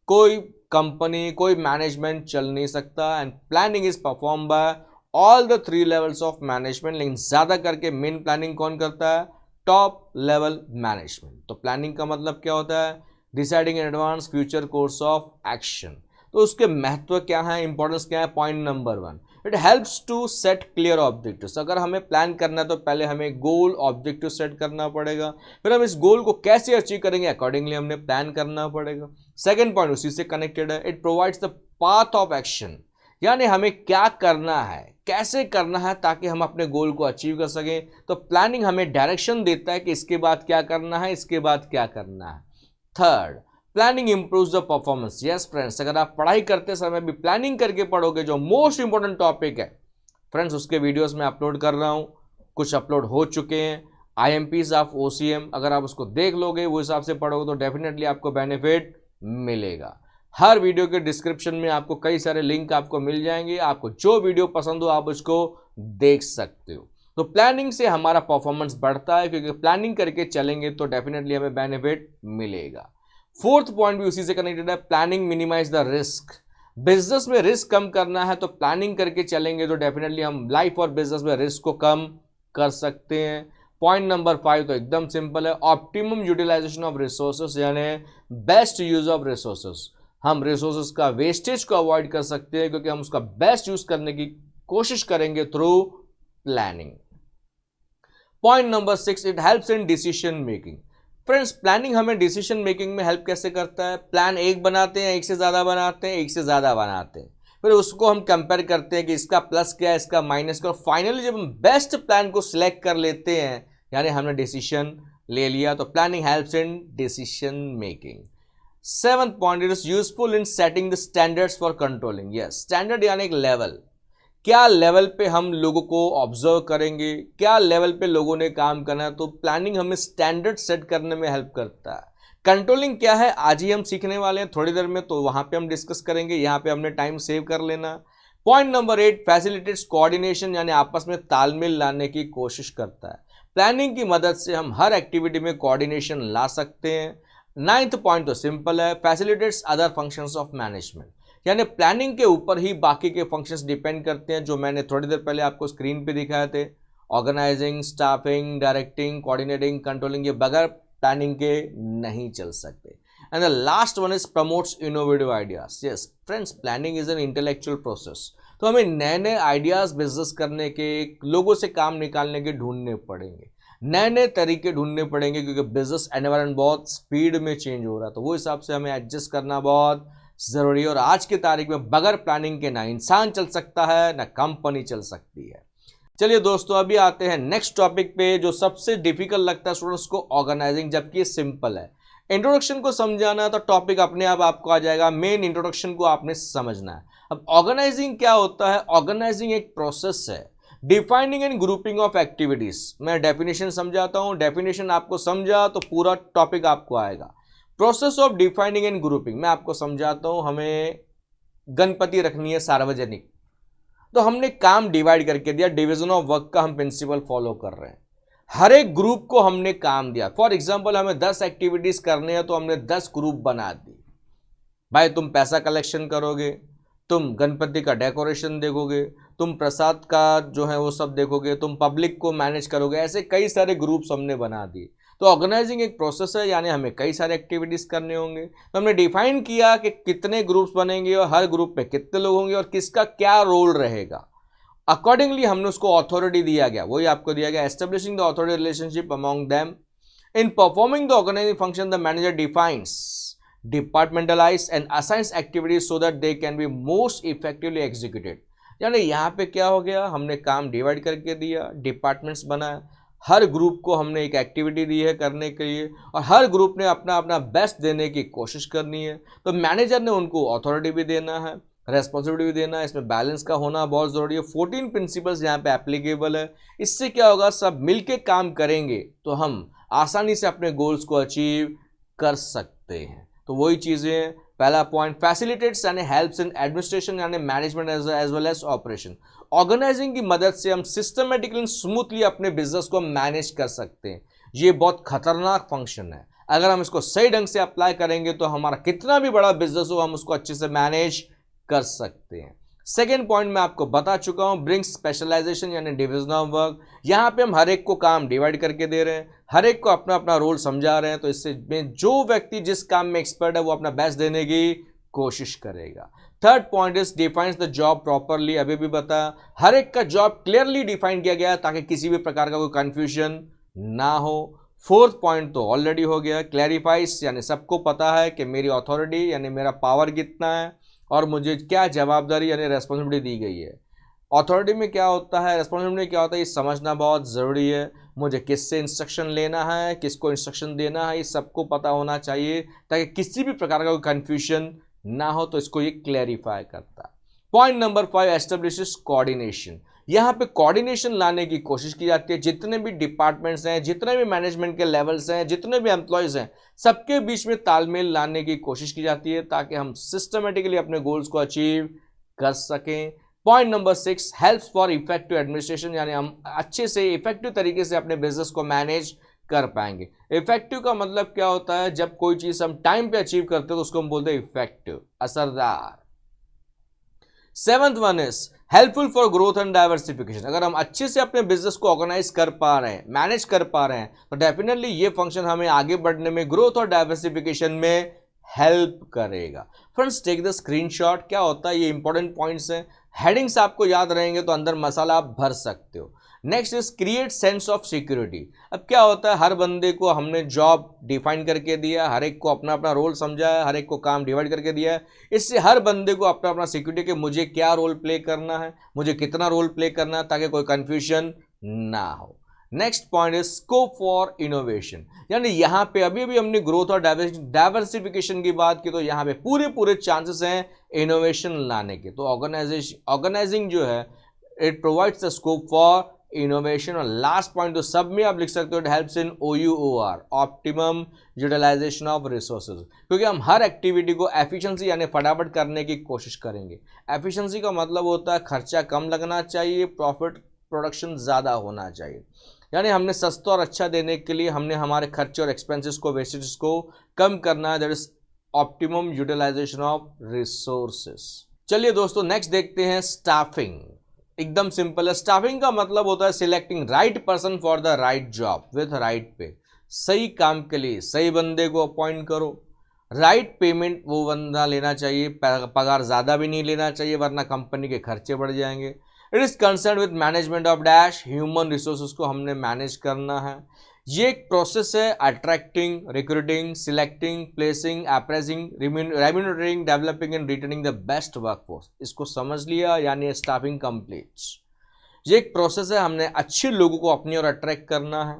कोई कंपनी, कोई मैनेजमेंट चल नहीं सकता। And planning is perform by all the 3 levels of management, लेकिन ज्यादा करके मेन प्लानिंग कौन करता है, टॉप लेवल मैनेजमेंट। तो प्लानिंग का मतलब क्या होता है, deciding in advance future course of action. तो उसके महत्व क्या है, इंपॉर्टेंस क्या है, point number 1, it helps to set clear objectives. अगर हमें प्लान करना है तो पहले हमें गोल ऑब्जेक्टिव सेट करना पड़ेगा, फिर हम इस गोल को कैसे अचीव करेंगे अकॉर्डिंगली हमने प्लान करना पड़ेगा। सेकंड पॉइंट उसी से कनेक्टेड है, it provides the path of action, यानी हमें क्या करना है, कैसे करना है ताकि हम अपने गोल को अचीव कर सकें। तो प्लानिंग हमें डायरेक्शन देता है कि इसके बाद क्या करना है, इसके बाद क्या करना है। Third, planning improves the performance. Yes friends, अगर आप पढ़ाई करते समय भी प्लानिंग करके पढ़ोगे, जो मोस्ट इंपॉर्टेंट टॉपिक है फ्रेंड्स, उसके वीडियोस में अपलोड कर रहा हूं, कुछ अपलोड हो चुके हैं। IMPs ऑफ OCM, अगर आप उसको देख लोगे, वो हिसाब से पढ़ोगे तो डेफिनेटली आपको बेनिफिट मिलेगा। हर वीडियो के डिस्क्रिप्शन में आपको कई सारे लिंक आपको मिल जाएंगे, आपको जो वीडियो पसंद हो आप उसको देख सकते हो। तो प्लानिंग से हमारा परफॉर्मेंस बढ़ता है क्योंकि प्लानिंग करके चलेंगे तो डेफिनेटली हमें बेनिफिट मिलेगा। फोर्थ पॉइंट भी उसी से कनेक्टेड है, planning minimise the risk. Business में रिस्क कम करना है तो प्लानिंग करके चलेंगे तो डेफिनेटली हम लाइफ और बिजनेस में रिस्क को कम कर सकते हैं। पॉइंट नंबर 5 तो एकदम सिंपल है, ऑप्टिमम यूटिलाइजेशन ऑफ रिसोर्सेस, यानी बेस्ट यूज ऑफ रिसोर्सेस। हम रिसोर्सेज का वेस्टेज को अवॉइड कर सकते हैं, क्योंकि हम उसका बेस्ट यूज करने की कोशिश करेंगे through planning. Point number 6, it helps in decision making. Friends, planning हमें डिसीजन मेकिंग में हेल्प कैसे करता है? प्लान एक बनाते हैं, एक से ज़्यादा बनाते हैं, एक से ज़्यादा बनाते हैं, फिर उसको हम कंपेयर करते हैं कि इसका प्लस क्या है, इसका माइनस क्या, और फाइनली जब हम बेस्ट प्लान को सिलेक्ट कर लेते हैं, यानी हमने डिसीजन ले लिया, तो planning helps in decision making. 7th point, it is useful in setting the standards for controlling. Yes, standard यानी एक लेवल, क्या लेवल पे हम लोगों को ऑब्जर्व करेंगे, क्या लेवल पे लोगों ने काम करना है, तो प्लानिंग हमें स्टैंडर्ड सेट करने में हेल्प करता है। कंट्रोलिंग क्या है, आज ही हम सीखने वाले हैं थोड़ी देर में, तो वहां पे हम डिस्कस करेंगे, यहाँ पे हमने टाइम सेव कर लेना। पॉइंट नंबर 8, फैसिलिटेट्स कोऑर्डिनेशन, यानी आपस में तालमेल लाने की कोशिश करता है। प्लानिंग की मदद से हम हर एक्टिविटी में कोऑर्डिनेशन ला सकते हैं। 9th पॉइंट तो सिंपल है, facilitates other functions of management, यानी प्लानिंग के ऊपर ही बाकी के फंक्शंस डिपेंड करते हैं, जो मैंने थोड़ी देर पहले आपको स्क्रीन पे दिखाए थे। Organising, staffing, directing, coordinating, controlling, ये बगैर प्लानिंग के नहीं चल सकते। And the last one is promotes innovative ideas. Yes friends, planning is an intellectual process, तो हमें नए नए आइडियाज बिजनेस करने के, लोगों से काम निकालने के ढूंढने पड़ेंगे, नए नए तरीके ढूंढने पड़ेंगे, क्योंकि बिजनेस एनवायरनमेंट बहुत स्पीड में चेंज हो रहा है, तो वो हिसाब से हमें एडजस्ट करना बहुत जरूरी है। और आज की तारीख में बगैर प्लानिंग के ना इंसान चल सकता है, ना कंपनी चल सकती है। चलिए दोस्तों, अभी आते हैं नेक्स्ट टॉपिक पे, जो सबसे डिफिकल्ट लगता है स्टूडेंट्स को, ऑर्गेनाइजिंग, जबकि ये सिंपल है। इंट्रोडक्शन को समझाना तो टॉपिक अपने आप आपको आ जाएगा, मेन इंट्रोडक्शन को आपने समझना है। अब ऑर्गेनाइजिंग क्या होता है? ऑर्गेनाइजिंग एक प्रोसेस है, defining and grouping of activities. मैं डेफिनेशन समझाता हूं, डेफिनेशन आपको समझा तो पूरा टॉपिक आपको आएगा। Process of defining and grouping मैं आपको समझाता हूं। हमें गणपति रखनी है सार्वजनिक, तो हमने काम डिवाइड करके दिया, डिवीजन ऑफ वर्क का हम प्रिंसिपल फॉलो कर रहे हैं। हर एक ग्रुप को हमने काम दिया। फॉर एग्जांपल, हमें 10 एक्टिविटीज करने हैं, तो हमने 10 ग्रुप बना दी। भाई तुम पैसा कलेक्शन करोगे, तुम गणपति का डेकोरेशन देखोगे, तुम प्रसाद का जो है वो सब देखोगे, तुम पब्लिक को मैनेज करोगे, ऐसे कई सारे ग्रुप्स हमने बना दिए। तो ऑर्गेनाइजिंग एक प्रोसेस है, यानी हमें कई सारे एक्टिविटीज करने होंगे। तो हमने डिफाइन किया कि कितने ग्रुप्स बनेंगे और हर ग्रुप में कितने लोग होंगे और किसका क्या रोल रहेगा। अकॉर्डिंगली हमने उसको अथॉरिटी दिया गया, वही आपको दिया गया, establishing the authority relationship among them. In performing the organising function the manager defines, departmentalise and assigns activities so that they can be most effectively executed. यानी यहाँ पे क्या हो गया, हमने काम डिवाइड करके दिया, डिपार्टमेंट्स बनाया, हर ग्रुप को हमने एक एक्टिविटी दी है करने के लिए, और हर ग्रुप ने अपना अपना बेस्ट देने की कोशिश करनी है। तो मैनेजर ने उनको अथॉरिटी भी देना है, रेस्पॉन्सिबिलिटी भी देना है, इसमें बैलेंस का होना बहुत ज़रूरी है। 14 प्रिंसिपल्स यहाँ पे एप्लीकेबल है। इससे क्या होगा, सब मिलके काम करेंगे तो हम आसानी से अपने गोल्स को अचीव कर सकते हैं। तो वही चीज़ें, पहला पॉइंट, फैसिलिटेट्स यानी हेल्प्स इन एडमिनिस्ट्रेशन यानी management as well as operation. Organising की मदद से हम सिस्टमेटिकली स्मूथली अपने बिजनेस को मैनेज कर सकते हैं। ये बहुत खतरनाक फंक्शन है, अगर हम इसको सही ढंग से अप्लाई करेंगे तो हमारा कितना भी बड़ा बिजनेस हो, हम उसको अच्छे से मैनेज कर सकते हैं। सेकेंड पॉइंट मैं आपको बता चुका हूं, ब्रिंग स्पेशलाइजेशन यानी डिविजन ऑफ वर्क। यहां पे हम हर एक को काम डिवाइड करके दे रहे हैं, हर एक को अपना अपना रोल समझा रहे हैं, तो इससे में जो व्यक्ति जिस काम में एक्सपर्ट है वो अपना बेस्ट देने की कोशिश करेगा। Third point is defines the job properly. अभी भी बताया, हर एक का जॉब क्लियरली डिफाइन किया गया ताकि किसी भी प्रकार का कोई कंफ्यूजन ना हो। फोर्थ पॉइंट तो ऑलरेडी हो गया, क्लैरिफाइज यानी सबको पता है कि मेरी अथॉरिटी यानी मेरा पावर कितना है और मुझे क्या जवाबदारी यानी रेस्पॉन्सिबिलिटी दी गई है। अथॉरिटी में क्या होता है, रेस्पॉन्सिबिलिटी में क्या होता है, ये समझना बहुत ज़रूरी है। मुझे किससे इंस्ट्रक्शन लेना है, किसको इंस्ट्रक्शन देना है, ये सबको पता होना चाहिए ताकि किसी भी प्रकार का कोई कन्फ्यूजन ना हो, तो इसको ये क्लैरिफाई करता है। Point number 5, establishes coordination. यहाँ पे कोऑर्डिनेशन लाने की कोशिश की जाती है। जितने भी डिपार्टमेंट्स हैं, जितने भी मैनेजमेंट के लेवल्स हैं, जितने भी एम्प्लॉयज़ हैं, सबके बीच में तालमेल लाने की कोशिश की जाती है ताकि हम सिस्टमेटिकली अपने गोल्स को अचीव कर सकें। Point number 6, helps for effective administration यानी हम अच्छे से इफेक्टिव तरीके से अपने बिजनेस को मैनेज कर पाएंगे। इफेक्टिव का मतलब क्या होता है, जब कोई चीज हम टाइम पे अचीव करते हैं तो उसको हम बोलते हैं इफेक्टिव, असरदार। 7th one is helpful for growth and diversification. अगर हम अच्छे से अपने बिजनेस को ऑर्गेनाइज कर पा रहे हैं, मैनेज कर पा रहे हैं, तो डेफिनेटली ये फंक्शन हमें आगे बढ़ने में, ग्रोथ और डाइवर्सिफिकेशन में हेल्प करेगा। Friends take the screenshot. क्या होता है, ये इंपॉर्टेंट पॉइंट्स हैं, हेडिंग्स आपको याद रहेंगे तो अंदर मसाला आप भर सकते हो। Next is create sense of security. अब क्या होता है, हर बंदे को हमने जॉब डिफाइन करके दिया, हर एक को अपना अपना रोल समझा है, हर एक को काम डिवाइड करके दिया है। इससे हर बंदे को अपना अपना सिक्योरिटी कि मुझे क्या रोल प्ले करना है, मुझे कितना रोल प्ले करना है, ताकि कोई कंफ्यूजन ना हो। Next point is scope for innovation, यानी यहां पे अभी अभी हमने ग्रोथ और डाइवर्सिफिकेशन की बात की, तो यहां पे पूरे पूरे चांसेस हैं इनोवेशन लाने के। तो ऑर्गेनाइजिंग जो है, it provides the scope for innovation. और लास्ट पॉइंट तो सब में आप लिख सकते हो, it helps in OUOR, optimum utilisation of resources, क्योंकि हम हर एक्टिविटी को एफिशिएंसी यानी फटाफट करने की कोशिश करेंगे। एफिशिएंसी का मतलब होता है खर्चा कम लगना चाहिए, प्रॉफिट प्रोडक्शन ज़्यादा होना चाहिए। यानी हमने सस्ता और अच्छा देने के लिए हमने हमारे खर्चे और एक्सपेंसेस को, वेस्टेज को कम करना है। That is optimum utilisation of resources. चलिए दोस्तों नेक्स्ट देखते हैं स्टाफिंग। एकदम सिंपल है। स्टाफिंग का मतलब होता है selecting right person for the right job with right पे। सही काम के लिए सही बंदे को अपॉइंट करो, राइट पेमेंट वो बंदा लेना चाहिए, पगार ज़्यादा भी नहीं लेना चाहिए वरना कंपनी के खर्चे बढ़ जाएंगे। It is concern with management of dash, human resources को हमने मैनेज करना है। ये एक प्रोसेस है, attracting, recruiting, selecting, placing, appraising, remunerating, developing and retaining the best workforce. इसको समझ लिया, यानी स्टाफिंग कंप्लीट। ये एक प्रोसेस है, हमने अच्छे लोगों को अपनी ओर अट्रैक्ट करना है,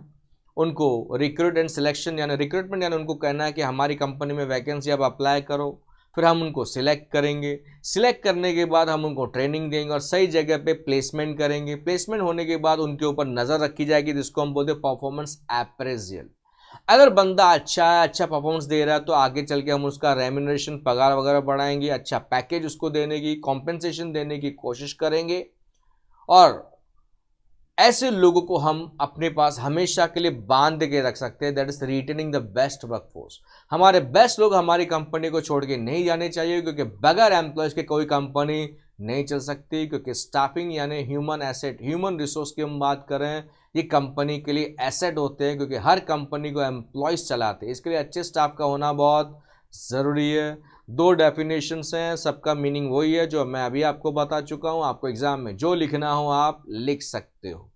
उनको रिक्रूट एंड सिलेक्शन यानी रिक्रूटमेंट, यानी उनको कहना है कि हमारी कंपनी में वैकेंसी आप अप्लाई करो। फिर हम उनको सिलेक्ट करेंगे, सिलेक्ट करने के बाद हम उनको ट्रेनिंग देंगे और सही जगह पे प्लेसमेंट करेंगे। प्लेसमेंट होने के बाद उनके ऊपर नज़र रखी जाएगी, जिसको हम बोलते हैं परफॉर्मेंस अप्रेजियल। अगर बंदा अच्छा है, अच्छा परफॉर्मेंस दे रहा है, तो आगे चल के हम उसका रेम्यूनरेशन, पगार वगैरह बढ़ाएंगे, अच्छा पैकेज उसको देने की, कॉम्पेंसेशन देने की कोशिश करेंगे। और ऐसे लोगों को हम अपने पास हमेशा के लिए बांध के रख सकते हैं। That is retaining the best workforce. हमारे बेस्ट लोग हमारी कंपनी को छोड़ के नहीं जाने चाहिए, क्योंकि बगैर एम्प्लॉयज के कोई कंपनी नहीं चल सकती। क्योंकि स्टाफिंग यानी ह्यूमन एसेट, ह्यूमन रिसोर्स की हम बात करें, ये कंपनी के लिए एसेट होते हैं, क्योंकि हर कंपनी को एम्प्लॉयज चलाते हैं। इसके लिए अच्छे स्टाफ का होना बहुत ज़रूरी है। दो डेफिनेशंस हैं, सबका मीनिंग वही है जो मैं अभी आपको बता चुका हूँ। आपको एग्जाम में जो लिखना हो आप लिख सकते हो।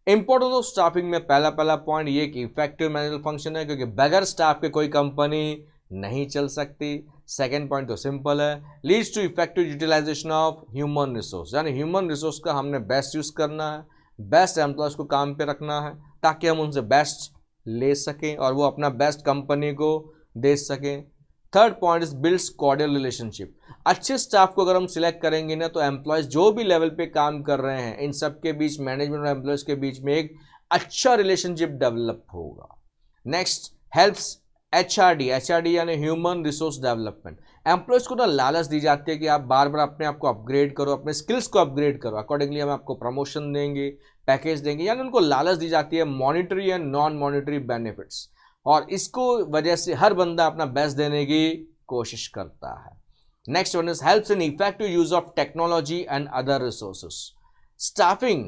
इंपॉर्टेंस ऑफ स्टाफिंग में पहला पॉइंट ये कि इफेक्टिव मैनेजर फंक्शन है, क्योंकि बगैर स्टाफ के कोई कंपनी नहीं चल सकती। सेकंड पॉइंट तो सिंपल है, leads to effective utilisation of human resource, यानी ह्यूमन रिसोर्स का हमने बेस्ट यूज़ करना है, बेस्ट एम्प्लॉयज को काम पे रखना है, ताकि हम उनसे बेस्ट ले सकें और वो अपना बेस्ट कंपनी को दे सकें। Third point is builds cordial relationship. अच्छे स्टाफ को अगर हम सिलेक्ट करेंगे ना, तो एम्प्लॉयज जो भी लेवल पे काम कर रहे हैं, इन सब के बीच, मैनेजमेंट और एम्प्लॉयज के बीच में एक अच्छा रिलेशनशिप डेवलप होगा। नेक्स्ट हेल्प्स HRD यानी ह्यूमन रिसोर्स डेवलपमेंट। एम्प्लॉयज को ना लालच दी जाती है कि आप बार बार अपने आप को अपग्रेड करो, अपने स्किल्स को अपग्रेड करो, अकॉर्डिंगली हम आपको प्रमोशन देंगे, पैकेज देंगे, यानी उनको लालच दी जाती है monetary and non monetary benefits. और इसको वजह से हर बंदा अपना बेस्ट देने की कोशिश करता है। Next one is helps in effective use of technology and other resources. Staffing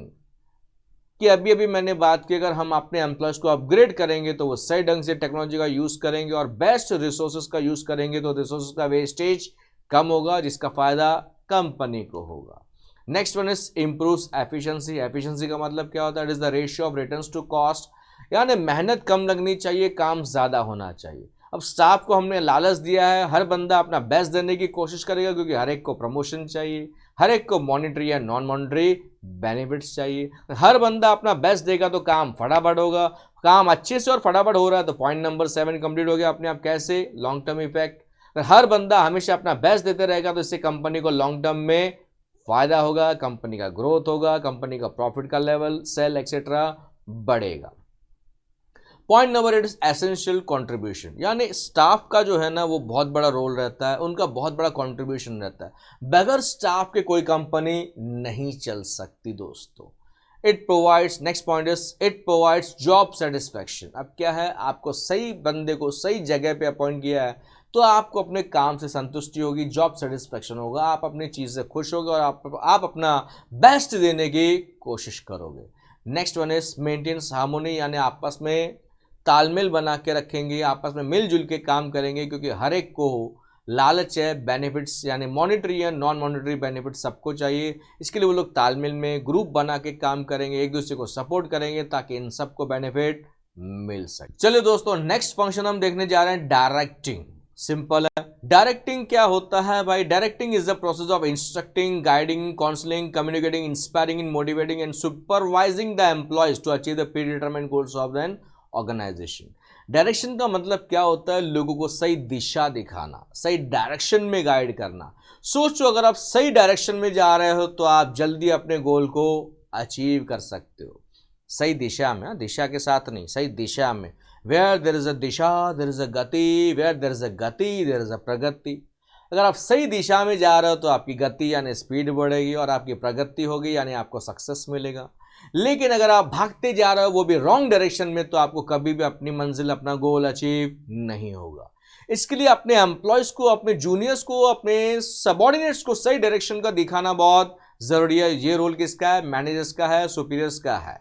कि अभी अभी मैंने बात की, अगर हम अपने एम्प्लॉयज को अपग्रेड करेंगे तो वो सही ढंग से टेक्नोलॉजी का यूज करेंगे और बेस्ट रिसोर्सेज का यूज करेंगे, तो रिसोर्सेज का वेस्टेज कम होगा, जिसका फायदा कंपनी को होगा। Next one is improves efficiency. Efficiency का मतलब क्या होता है, it is the ratio of returns to cost, यानी मेहनत कम लगनी चाहिए, काम ज़्यादा होना चाहिए। अब स्टाफ को हमने लालच दिया है, हर बंदा अपना बेस्ट देने की कोशिश करेगा, क्योंकि हर एक को प्रमोशन चाहिए, हर एक को मॉनिटरी या नॉन मॉनिटरी बेनिफिट्स चाहिए। हर बंदा अपना बेस्ट देगा तो काम फटाफट होगा। काम अच्छे से और फटाफट हो रहा है तो पॉइंट नंबर 7 कंप्लीट हो गया अपने आप। कैसे? Long term effect. हर बंदा हमेशा अपना बेस्ट देते रहेगा तो इससे कंपनी को लॉन्ग टर्म में फायदा होगा, कंपनी का ग्रोथ होगा, कंपनी का प्रॉफिट का लेवल, सेल एक्सेट्रा बढ़ेगा। पॉइंट नंबर 8 एसेंशियल कंट्रीब्यूशन, यानी स्टाफ का जो है ना वो बहुत बड़ा रोल रहता है, उनका बहुत बड़ा कंट्रीब्यूशन रहता है। बगैर स्टाफ के कोई कंपनी नहीं चल सकती दोस्तों। It provides, next point is it provides job satisfaction. अब क्या है, आपको सही बंदे को सही जगह पे अपॉइंट किया है तो आपको अपने काम से संतुष्टि होगी, जॉब सेटिस्फैक्शन होगा, आप अपनी चीज़ से खुश होगे और आप अपना बेस्ट देने की कोशिश करोगे। Next one is maintains harmony, यानी आपस में तालमेल बना के रखेंगे, आपस में मिलजुल के काम करेंगे, क्योंकि हर एक को लालच है बेनिफिट्स, यानी मॉनिटरी या नॉन मॉनिटरी बेनिफिट सबको चाहिए। इसके लिए वो लोग तालमेल में ग्रुप बना के काम करेंगे, एक दूसरे को सपोर्ट करेंगे ताकि इन सबको बेनिफिट मिल सके। चलिए दोस्तों, नेक्स्ट फंक्शन हम देखने जा रहे हैं डायरेक्टिंग। सिंपल है। डायरेक्टिंग क्या होता है भाई? Directing is the process of instructing, guiding, counselling, communicating, inspiring, motivating and supervising the employees to achieve the predetermined goals of an organisation. Direction का मतलब क्या होता है? लोगों को सही दिशा दिखाना, सही डायरेक्शन में गाइड करना। सोचो, अगर आप सही डायरेक्शन में जा रहे हो तो आप जल्दी अपने गोल को अचीव कर सकते हो। सही दिशा में, दिशा के साथ नहीं, सही दिशा में। वेयर देयर इज अ दिशा देयर इज अ गति, वेयर देयर इज अ गति देयर इज अ प्रगति। अगर आप सही दिशा में जा रहे हो तो आपकी गति यानी स्पीड बढ़ेगी और आपकी प्रगति होगी यानी आपको सक्सेस मिलेगा। लेकिन अगर आप भागते जा रहे हो वो भी रॉन्ग डायरेक्शन में, तो आपको कभी भी अपनी मंजिल, अपना गोल अचीव नहीं होगा। इसके लिए अपने एम्प्लॉयज को, अपने जूनियर्स को, अपने सबऑर्डिनेट्स को सही डायरेक्शन का दिखाना बहुत जरूरी है। ये रोल किसका है? मैनेजर्स का है, सुपीरियर्स का है।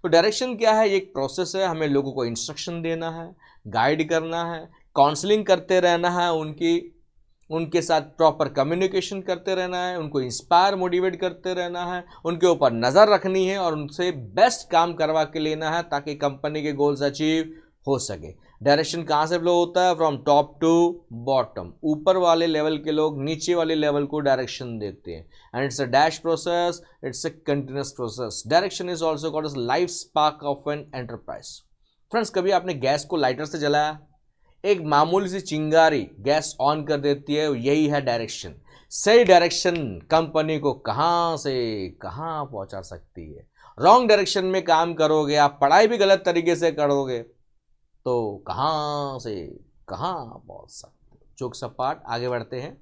तो डायरेक्शन क्या है? एक प्रोसेस है। हमें लोगों को इंस्ट्रक्शन देना है, गाइड करना है, काउंसलिंग करते रहना है, उनके साथ प्रॉपर कम्युनिकेशन करते रहना है, उनको इंस्पायर, मोटिवेट करते रहना है, उनके ऊपर नज़र रखनी है और उनसे बेस्ट काम करवा के लेना है ताकि कंपनी के गोल्स अचीव हो सके। डायरेक्शन कहाँ से फ्लो होता है? From top to bottom. ऊपर वाले लेवल के लोग नीचे वाले लेवल को डायरेक्शन देते हैं। And it's a dash process, it's a continuous process. Direction is also called as life spark of an enterprise. Friends, कभी आपने गैस को लाइटर से जलाया? एक मामूली सी चिंगारी गैस ऑन कर देती है, यही है डायरेक्शन। सही डायरेक्शन कंपनी को कहां से कहां पहुंचा सकती है। रॉन्ग डायरेक्शन में काम करोगे, आप पढ़ाई भी गलत तरीके से करोगे तो कहां से कहां पहुंच सकते हो। जोक सपाट, आगे बढ़ते हैं।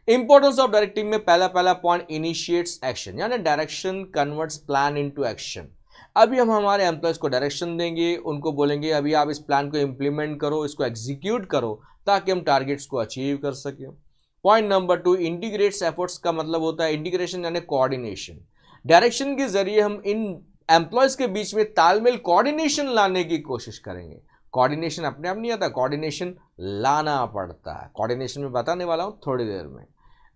इंपॉर्टेंस ऑफ डायरेक्टिंग में पहला पॉइंट, इनिशिएट्स एक्शन, यानी direction converts plan into action. अभी हम हमारे एम्प्लॉयज को डायरेक्शन देंगे, उनको बोलेंगे अभी आप इस प्लान को इंप्लीमेंट करो, इसको एग्जीक्यूट करो ताकि हम टारगेट्स को अचीव कर सकें। पॉइंट नंबर 2, इंटीग्रेट्स एफर्ट्स का मतलब होता है इंटीग्रेशन यानी कोऑर्डिनेशन। डायरेक्शन के जरिए हम इन एम्प्लॉयज के बीच में तालमेल, कोऑर्डिनेशन लाने की कोशिश करेंगे। कोऑर्डिनेशन अपने आप नहीं आता, कोऑर्डिनेशन लाना पड़ता है। कोऑर्डिनेशन में बताने वाला हूं थोड़ी देर में।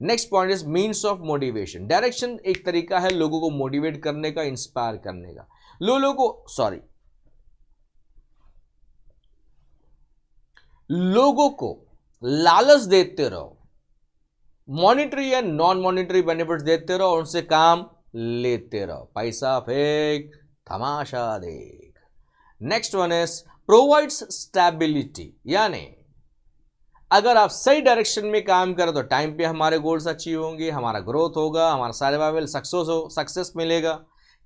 Next point is means of motivation. Direction एक तरीका है लोगों को मोटिवेट करने का, इंस्पायर करने का। लोगों को लालच देते रहो, मॉनिटरी या नॉन मॉनिटरी बेनिफिट्स देते रहो, उनसे काम लेते रहो। पैसा फेंक, तमाशा देख। Next one is provides stability, यानी अगर आप सही डायरेक्शन में काम करें तो टाइम पे हमारे गोल्स अचीव होंगे, हमारा ग्रोथ होगा, हमारा सर्वाइवल सक्सेस मिलेगा।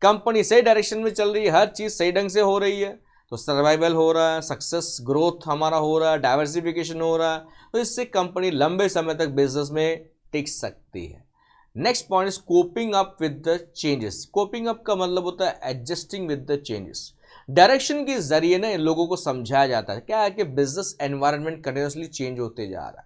कंपनी सही डायरेक्शन में चल रही है, हर चीज़ सही ढंग से हो रही है तो सर्वाइवल हो रहा है, सक्सेस ग्रोथ हमारा हो रहा है, डाइवर्सिफिकेशन हो रहा है, तो इससे कंपनी लंबे समय तक बिजनेस में टिक सकती है। Next point is coping up with the changes. Coping up का मतलब होता है adjusting with the changes. Direction के जरिए ना इन लोगों को समझाया जाता है क्या है कि बिजनेस एनवायरनमेंट कंटिन्यूसली चेंज होते जा रहा है,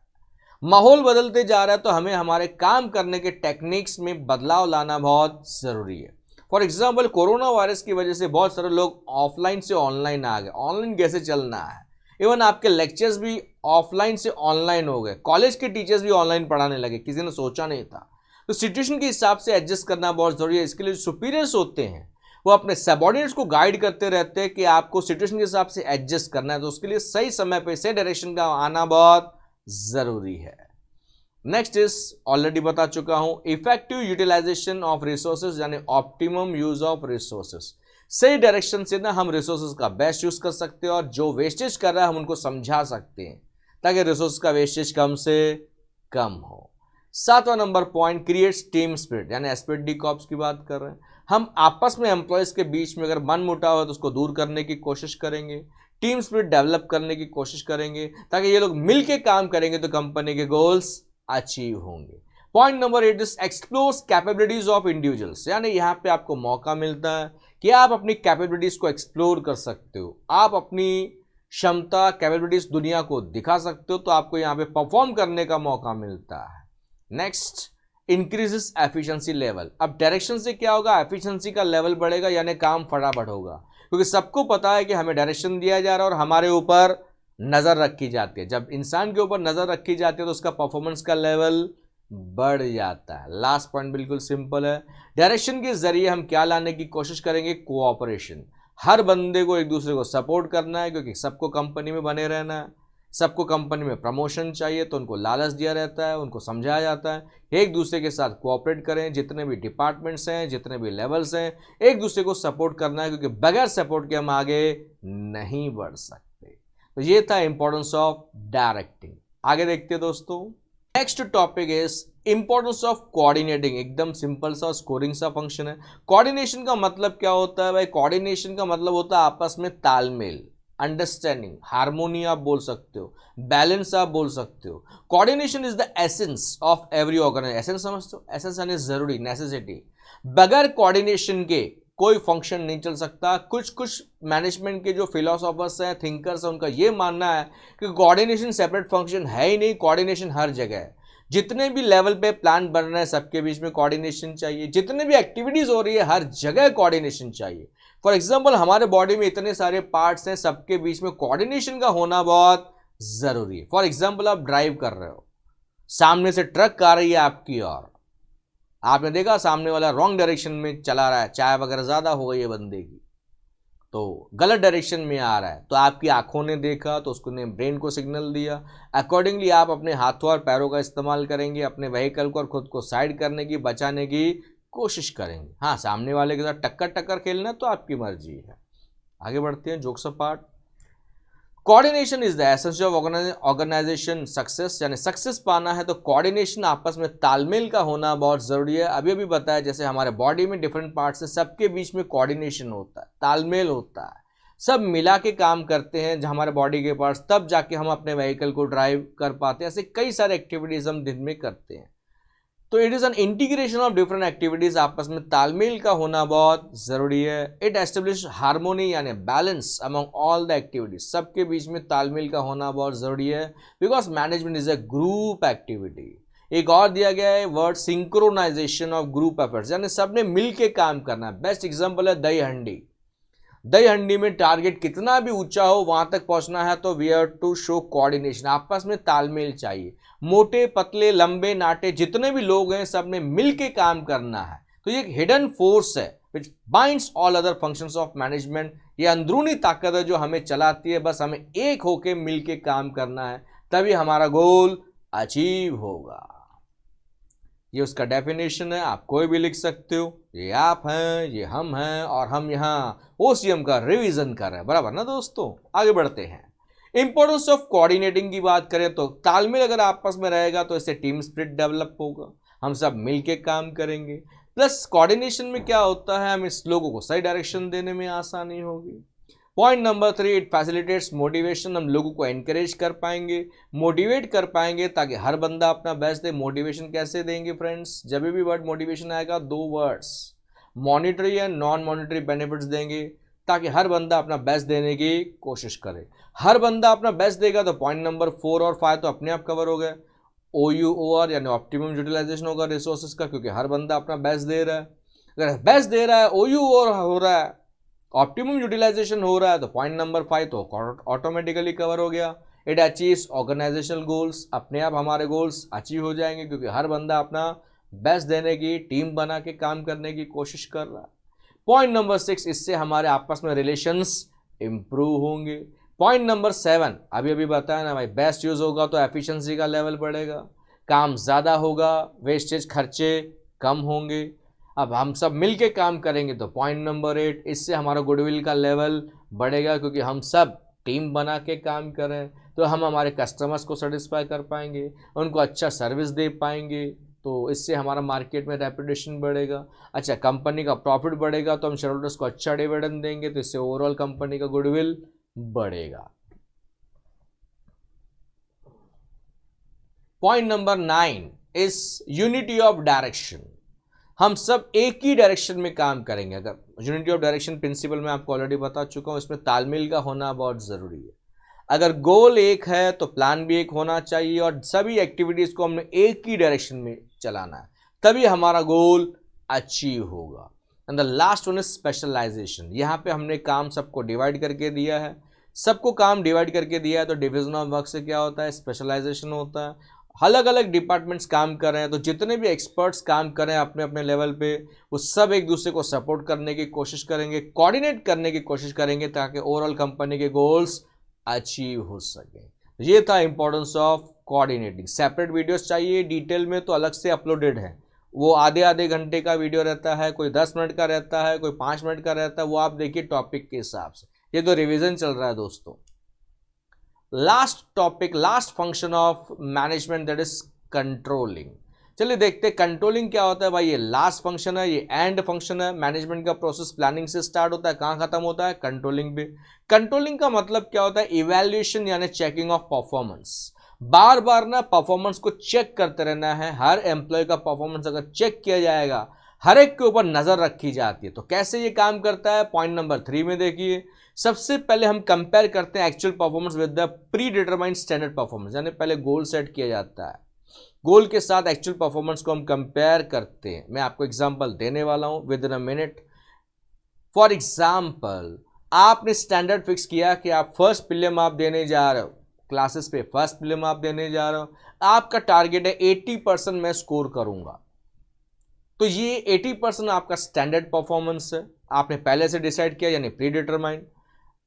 माहौल बदलते जा रहा है, तो हमें हमारे काम करने के टेक्निक्स में बदलाव लाना बहुत जरूरी है। फॉर एग्जाम्पल, कोरोना वायरस की वजह से बहुत सारे लोग ऑफलाइन से ऑनलाइन आ गए। ऑनलाइन कैसे चलना है, इवन आपके लेक्चर्स भी ऑफलाइन से ऑनलाइन हो गए, कॉलेज के टीचर्स भी ऑनलाइन पढ़ाने लगे, किसी ने सोचा नहीं था। तो सिचुएशन के हिसाब से एडजस्ट करना बहुत जरूरी है। इसके लिए सुपीरियर्स होते हैं वो अपने सबऑर्डिनेट्स को गाइड करते रहते हैं कि आपको सिचुएशन के हिसाब से एडजस्ट करना है, तो उसके लिए सही समय पे सही डायरेक्शन का आना बहुत जरूरी है। नेक्स्ट इज, ऑलरेडी बता चुका हूं, इफेक्टिव यूटिलाइजेशन ऑफ रिसोर्सेज, यानी ऑप्टिमम यूज ऑफ रिसोर्सेज। सही डायरेक्शन से ना हम रिसोर्सेज का बेस्ट यूज कर सकते हैं और जो वेस्टेज कर रहा है हम उनको समझा सकते हैं ताकि रिसोर्स का वेस्टेज कम से कम हो। 7वां number point, creates team spirit, यानी एस्पिरिट डी कॉप्स की बात कर रहे हैं। हम आपस में एम्प्लॉयज के बीच में अगर मन मुटाव है तो उसको दूर करने की कोशिश करेंगे, टीम स्पिरिट डेवलप करने की कोशिश करेंगे ताकि ये लोग मिलकर काम करेंगे तो कंपनी के गोल्स अचीव होंगे। Point number 8 is explores capabilities of individuals, यानी यहाँ पे आपको मौका मिलता है कि आप अपनी कैपेबिलिटीज को एक्सप्लोर कर सकते हो, आप अपनी क्षमता कैपेबिलिटीज दुनिया को दिखा सकते हो, तो आपको यहाँ पे परफॉर्म करने का मौका मिलता है। Next, increases efficiency level. अब डायरेक्शन से क्या होगा, एफिशिएंसी का लेवल बढ़ेगा यानी काम फटाफट होगा, क्योंकि सबको पता है कि हमें डायरेक्शन दिया जा रहा है और हमारे ऊपर नज़र रखी जाती है। जब इंसान के ऊपर नज़र रखी जाती है तो उसका परफॉर्मेंस का लेवल बढ़ जाता है। लास्ट पॉइंट बिल्कुल सिंपल है, डायरेक्शन के जरिए हम क्या लाने की कोशिश करेंगे, कोऑपरेशन। हर बंदे को एक दूसरे को सपोर्ट करना है, क्योंकि सबको कंपनी में बने रहना है, सबको कंपनी में प्रमोशन चाहिए, तो उनको लालच दिया रहता है, उनको समझाया जाता है एक दूसरे के साथ कोऑपरेट करें, जितने भी डिपार्टमेंट्स हैं, जितने भी लेवल्स हैं, एक दूसरे को सपोर्ट करना है, क्योंकि बगैर सपोर्ट के हम आगे नहीं बढ़ सकते। तो ये था इंपॉर्टेंस ऑफ डायरेक्टिंग। आगे देखते हैं दोस्तों, next topic is importance of coordinating. एकदम सिंपल सा स्कोरिंग सा फंक्शन है। कोऑर्डिनेशन का मतलब क्या होता है भाई? कोऑर्डिनेशन का मतलब होता है आपस में तालमेल, अंडरस्टैंडिंग, हार्मोनी आप बोल सकते हो, बैलेंस आप बोल सकते हो। Coordination is the essence of every organisation. Essence समझते हो? एसेंस यानी जरूरी, नेसेसिटी। बगैर कोऑर्डिनेशन के कोई फंक्शन नहीं चल सकता। कुछ मैनेजमेंट के जो फिलोसोफर्स हैं, थिंकर्स हैं, उनका ये मानना है कि कोऑर्डिनेशन सेपरेट फंक्शन है ही नहीं, कोऑर्डिनेशन हर जगह है। जितने भी लेवल पे प्लान बन रहे हैं सबके बीच में कोऑर्डिनेशन चाहिए, जितने भी एक्टिविटीज हो रही है हर जगह कोऑर्डिनेशन चाहिए। फॉर एग्जांपल हमारे बॉडी में इतने सारे पार्ट्स हैं, सबके बीच में कोऑर्डिनेशन का होना बहुत जरूरी है। फॉर एग्जांपल आप ड्राइव कर रहे हो, सामने से ट्रक आ रही है आपकी ओर, आपने देखा सामने वाला रॉन्ग डायरेक्शन में चला रहा है, चाय वगैरह ज्यादा हो गई है बंदे की, तो गलत डायरेक्शन में आ रहा है, तो आपकी आंखों ने देखा तो उसने ब्रेन को सिग्नल दिया, अकॉर्डिंगली आप अपने हाथों और पैरों का इस्तेमाल करेंगे, अपने व्हीकल को और खुद को साइड करने की, बचाने की कोशिश करेंगे। हाँ, सामने वाले के साथ टक्कर खेलना तो आपकी मर्जी है। आगे बढ़ते हैं, jokes apart. Coordination is the essence of organization success, यानी सक्सेस पाना है तो कोऑर्डिनेशन, आपस में तालमेल का होना बहुत जरूरी है। अभी अभी बताया जैसे हमारे बॉडी में डिफरेंट पार्ट्स है, सबके बीच में कोऑर्डिनेशन होता है, तालमेल होता है, सब मिला के काम करते हैं हमारे बॉडी के पार्ट्स, तब जाके हम अपने व्हीकल को ड्राइव कर पाते हैं। ऐसे कई सारे एक्टिविटीज हम दिन में करते हैं, तो it is an integration of different activities, आपस में तालमेल का होना बहुत जरूरी है। इट एस्टेब्लिश हार्मोनी यानी balance among all the activities, सबके बीच में तालमेल का होना बहुत जरूरी है, because management is a group activity. एक और दिया गया है word synchronization of group efforts, यानी सबने मिल के काम करना है। बेस्ट एग्जांपल है दही हंडी। दही हंडी में टारगेट कितना भी ऊंचा हो वहां तक पहुंचना है तो we have to show coordination, आपस में तालमेल चाहिए। मोटे पतले लंबे नाटे जितने भी लोग हैं सब ने मिलके काम करना है। तो ये एक हिडन फोर्स है विच binds all other functions of management. ये अंदरूनी ताकत है जो हमें चलाती है, बस हमें एक होके मिलके काम करना है, तभी हमारा गोल अचीव होगा। ये उसका डेफिनेशन है, आप कोई भी लिख सकते हो। ये आप हैं, ये हम हैं, और हम यहाँ ओसीएम का रिवीजन कर रहे हैं, बराबर ना दोस्तों। आगे बढ़ते हैं, इंपॉर्टेंस ऑफ कोऑर्डिनेटिंग की बात करें तो तालमेल अगर आपस में रहेगा तो इससे टीम स्पिरिट डेवलप होगा, हम सब मिलके काम करेंगे। प्लस कोऑर्डिनेशन में क्या होता है, हम इस लोगों को सही डायरेक्शन देने में आसानी होगी। Point number 3, it facilitates motivation, हम लोगों को एनकरेज कर पाएंगे, मोटिवेट कर पाएंगे ताकि हर बंदा अपना बेस्ट दे। मोटिवेशन कैसे देंगे फ्रेंड्स? जब भी वर्ड मोटिवेशन आएगा, 2 words monetary and non monetary benefits देंगे ताकि हर बंदा अपना बेस्ट देने की कोशिश करे। हर बंदा अपना बेस्ट देगा तो पॉइंट नंबर 4 और 5 तो अपने आप कवर हो गए। OUOR यानी ऑप्टिमम यूटिलाइजेशन होगा रिसोर्सेज का, क्योंकि हर बंदा अपना बेस्ट दे रहा है। अगर बेस्ट दे रहा है, OUOR हो रहा है, ऑप्टिमम यूटिलाइजेशन हो रहा है, तो पॉइंट नंबर 5 तो ऑटोमेटिकली कवर हो गया। इट अचीव्स ऑर्गेनाइजेशनल गोल्स, अपने आप हमारे गोल्स अचीव हो जाएंगे क्योंकि हर बंदा अपना बेस्ट देने की, टीम बना के काम करने की कोशिश कर रहा है। पॉइंट नंबर 6, इससे हमारे आपस में रिलेशंस इंप्रूव होंगे। पॉइंट नंबर 7, अभी अभी बताया ना भाई, बेस्ट यूज होगा तो एफिशिएंसी का लेवल बढ़ेगा, काम ज़्यादा होगा, वेस्टेज खर्चे कम होंगे। अब हम सब मिलके काम करेंगे तो पॉइंट नंबर 8, इससे हमारा गुडविल का लेवल बढ़ेगा, क्योंकि हम सब टीम बना के काम करें तो हम हमारे कस्टमर्स को सेटिस्फाई कर पाएंगे, उनको अच्छा सर्विस दे पाएंगे, तो इससे हमारा मार्केट में रेपुटेशन बढ़ेगा। अच्छा, कंपनी का प्रॉफिट बढ़ेगा तो हम शेयर होल्डर्स को अच्छा डिविडेंड देंगे, तो इससे ओवरऑल कंपनी का गुडविल बढ़ेगा। Point number 9 is unity of direction, हम सब एक ही डायरेक्शन में काम करेंगे। अगर यूनिटी ऑफ डायरेक्शन प्रिंसिपल में आपको ऑलरेडी बता चुका हूं, इसमें तालमेल का होना बहुत जरूरी है। अगर गोल एक है तो प्लान भी एक होना चाहिए, और सभी एक्टिविटीज को हमने एक ही डायरेक्शन में चलाना है, तभी हमारा गोल अचीव होगा। And the last one is specialization. यहाँ पे हमने काम सबको डिवाइड करके दिया है, सबको काम डिवाइड करके दिया है, तो डिविजन ऑफ वर्क से क्या होता है, स्पेशलाइजेशन होता है। अलग अलग डिपार्टमेंट्स काम कर रहे हैं, तो जितने भी एक्सपर्ट्स काम कर रहे हैं अपने अपने लेवल पे, वो सब एक दूसरे को सपोर्ट करने की कोशिश करेंगे, कोऑर्डिनेट करने की कोशिश करेंगे, ताकि ओवरऑल कंपनी के गोल्स अचीव हो सके। ये था importance of coordinating. Separate videos चाहिए डिटेल में तो अलग से अपलोडेड है, वो आधे आधे घंटे का वीडियो रहता है, कोई 10 मिनट का रहता है, कोई 5 मिनट का रहता है, वो आप देखिए टॉपिक के हिसाब से। ये तो रिवीजन चल रहा है दोस्तों। Last topic, last function of management, that is controlling. चलिए देखते हैं कंट्रोलिंग क्या होता है। भाई ये लास्ट फंक्शन है, ये एंड फंक्शन है। मैनेजमेंट का प्रोसेस प्लानिंग से स्टार्ट होता है, कहाँ खत्म होता है, कंट्रोलिंग पे। कंट्रोलिंग का मतलब क्या होता है, इवैल्यूएशन यानी चेकिंग ऑफ परफॉर्मेंस। बार बार ना परफॉर्मेंस को चेक करते रहना है। हर एम्प्लॉय का परफॉर्मेंस अगर चेक किया जाएगा, हर एक के ऊपर नजर रखी जाती है। तो कैसे ये काम करता है, पॉइंट नंबर 3 में देखिए। सबसे पहले हम कंपेयर करते हैं actual performance with the pre determined standard performance, यानी पहले गोल सेट किया जाता है, गोल के साथ एक्चुअल परफॉर्मेंस को हम कंपेयर करते हैं। मैं आपको एग्जांपल देने वाला हूं with in a minute. For example, आपने स्टैंडर्ड फिक्स किया कि आप फर्स्ट प्रीलिम आप देने जा रहे हो, क्लासेस पे फर्स्ट प्रीलिम आप देने जा रहे हो, आपका टारगेट है 80% मैं स्कोर करूंगा। तो ये 80% आपका स्टैंडर्ड परफॉर्मेंस है, आपने पहले से डिसाइड किया, यानी प्री डिटरमाइंड।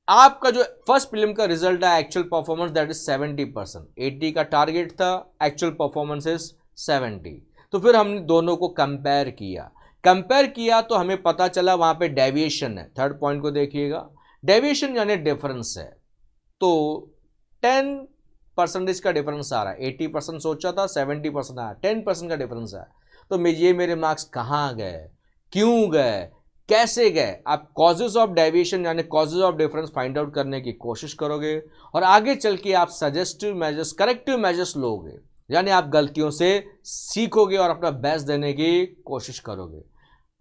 आपका जो फर्स्ट प्रीलिम का रिजल्ट है एक्चुअल परफॉर्मेंस, दैट इज 70%। 80 का टारगेट था, एक्चुअल परफॉर्मेंस इज 70। तो फिर हमने दोनों को कंपेयर किया तो हमें पता चला वहां पे डेविएशन है। थर्ड पॉइंट को देखिएगा, डेविएशन यानी डिफरेंस है। तो 10% का डिफरेंस आ रहा है, 80% सोचा था 70% आया, 10% का डिफरेंस आया। तो ये मेरे मार्क्स कहाँ गए, क्यों गए, कैसे गए। आप कॉजेज ऑफ डेविएशन यानी causes of difference find out करने की कोशिश करोगे, और आगे चल के आप सजेस्टिव मेजर्स, करेक्टिव मेजर्स लोगे, यानी आप गलतियों से सीखोगे और अपना बेस्ट देने की कोशिश करोगे।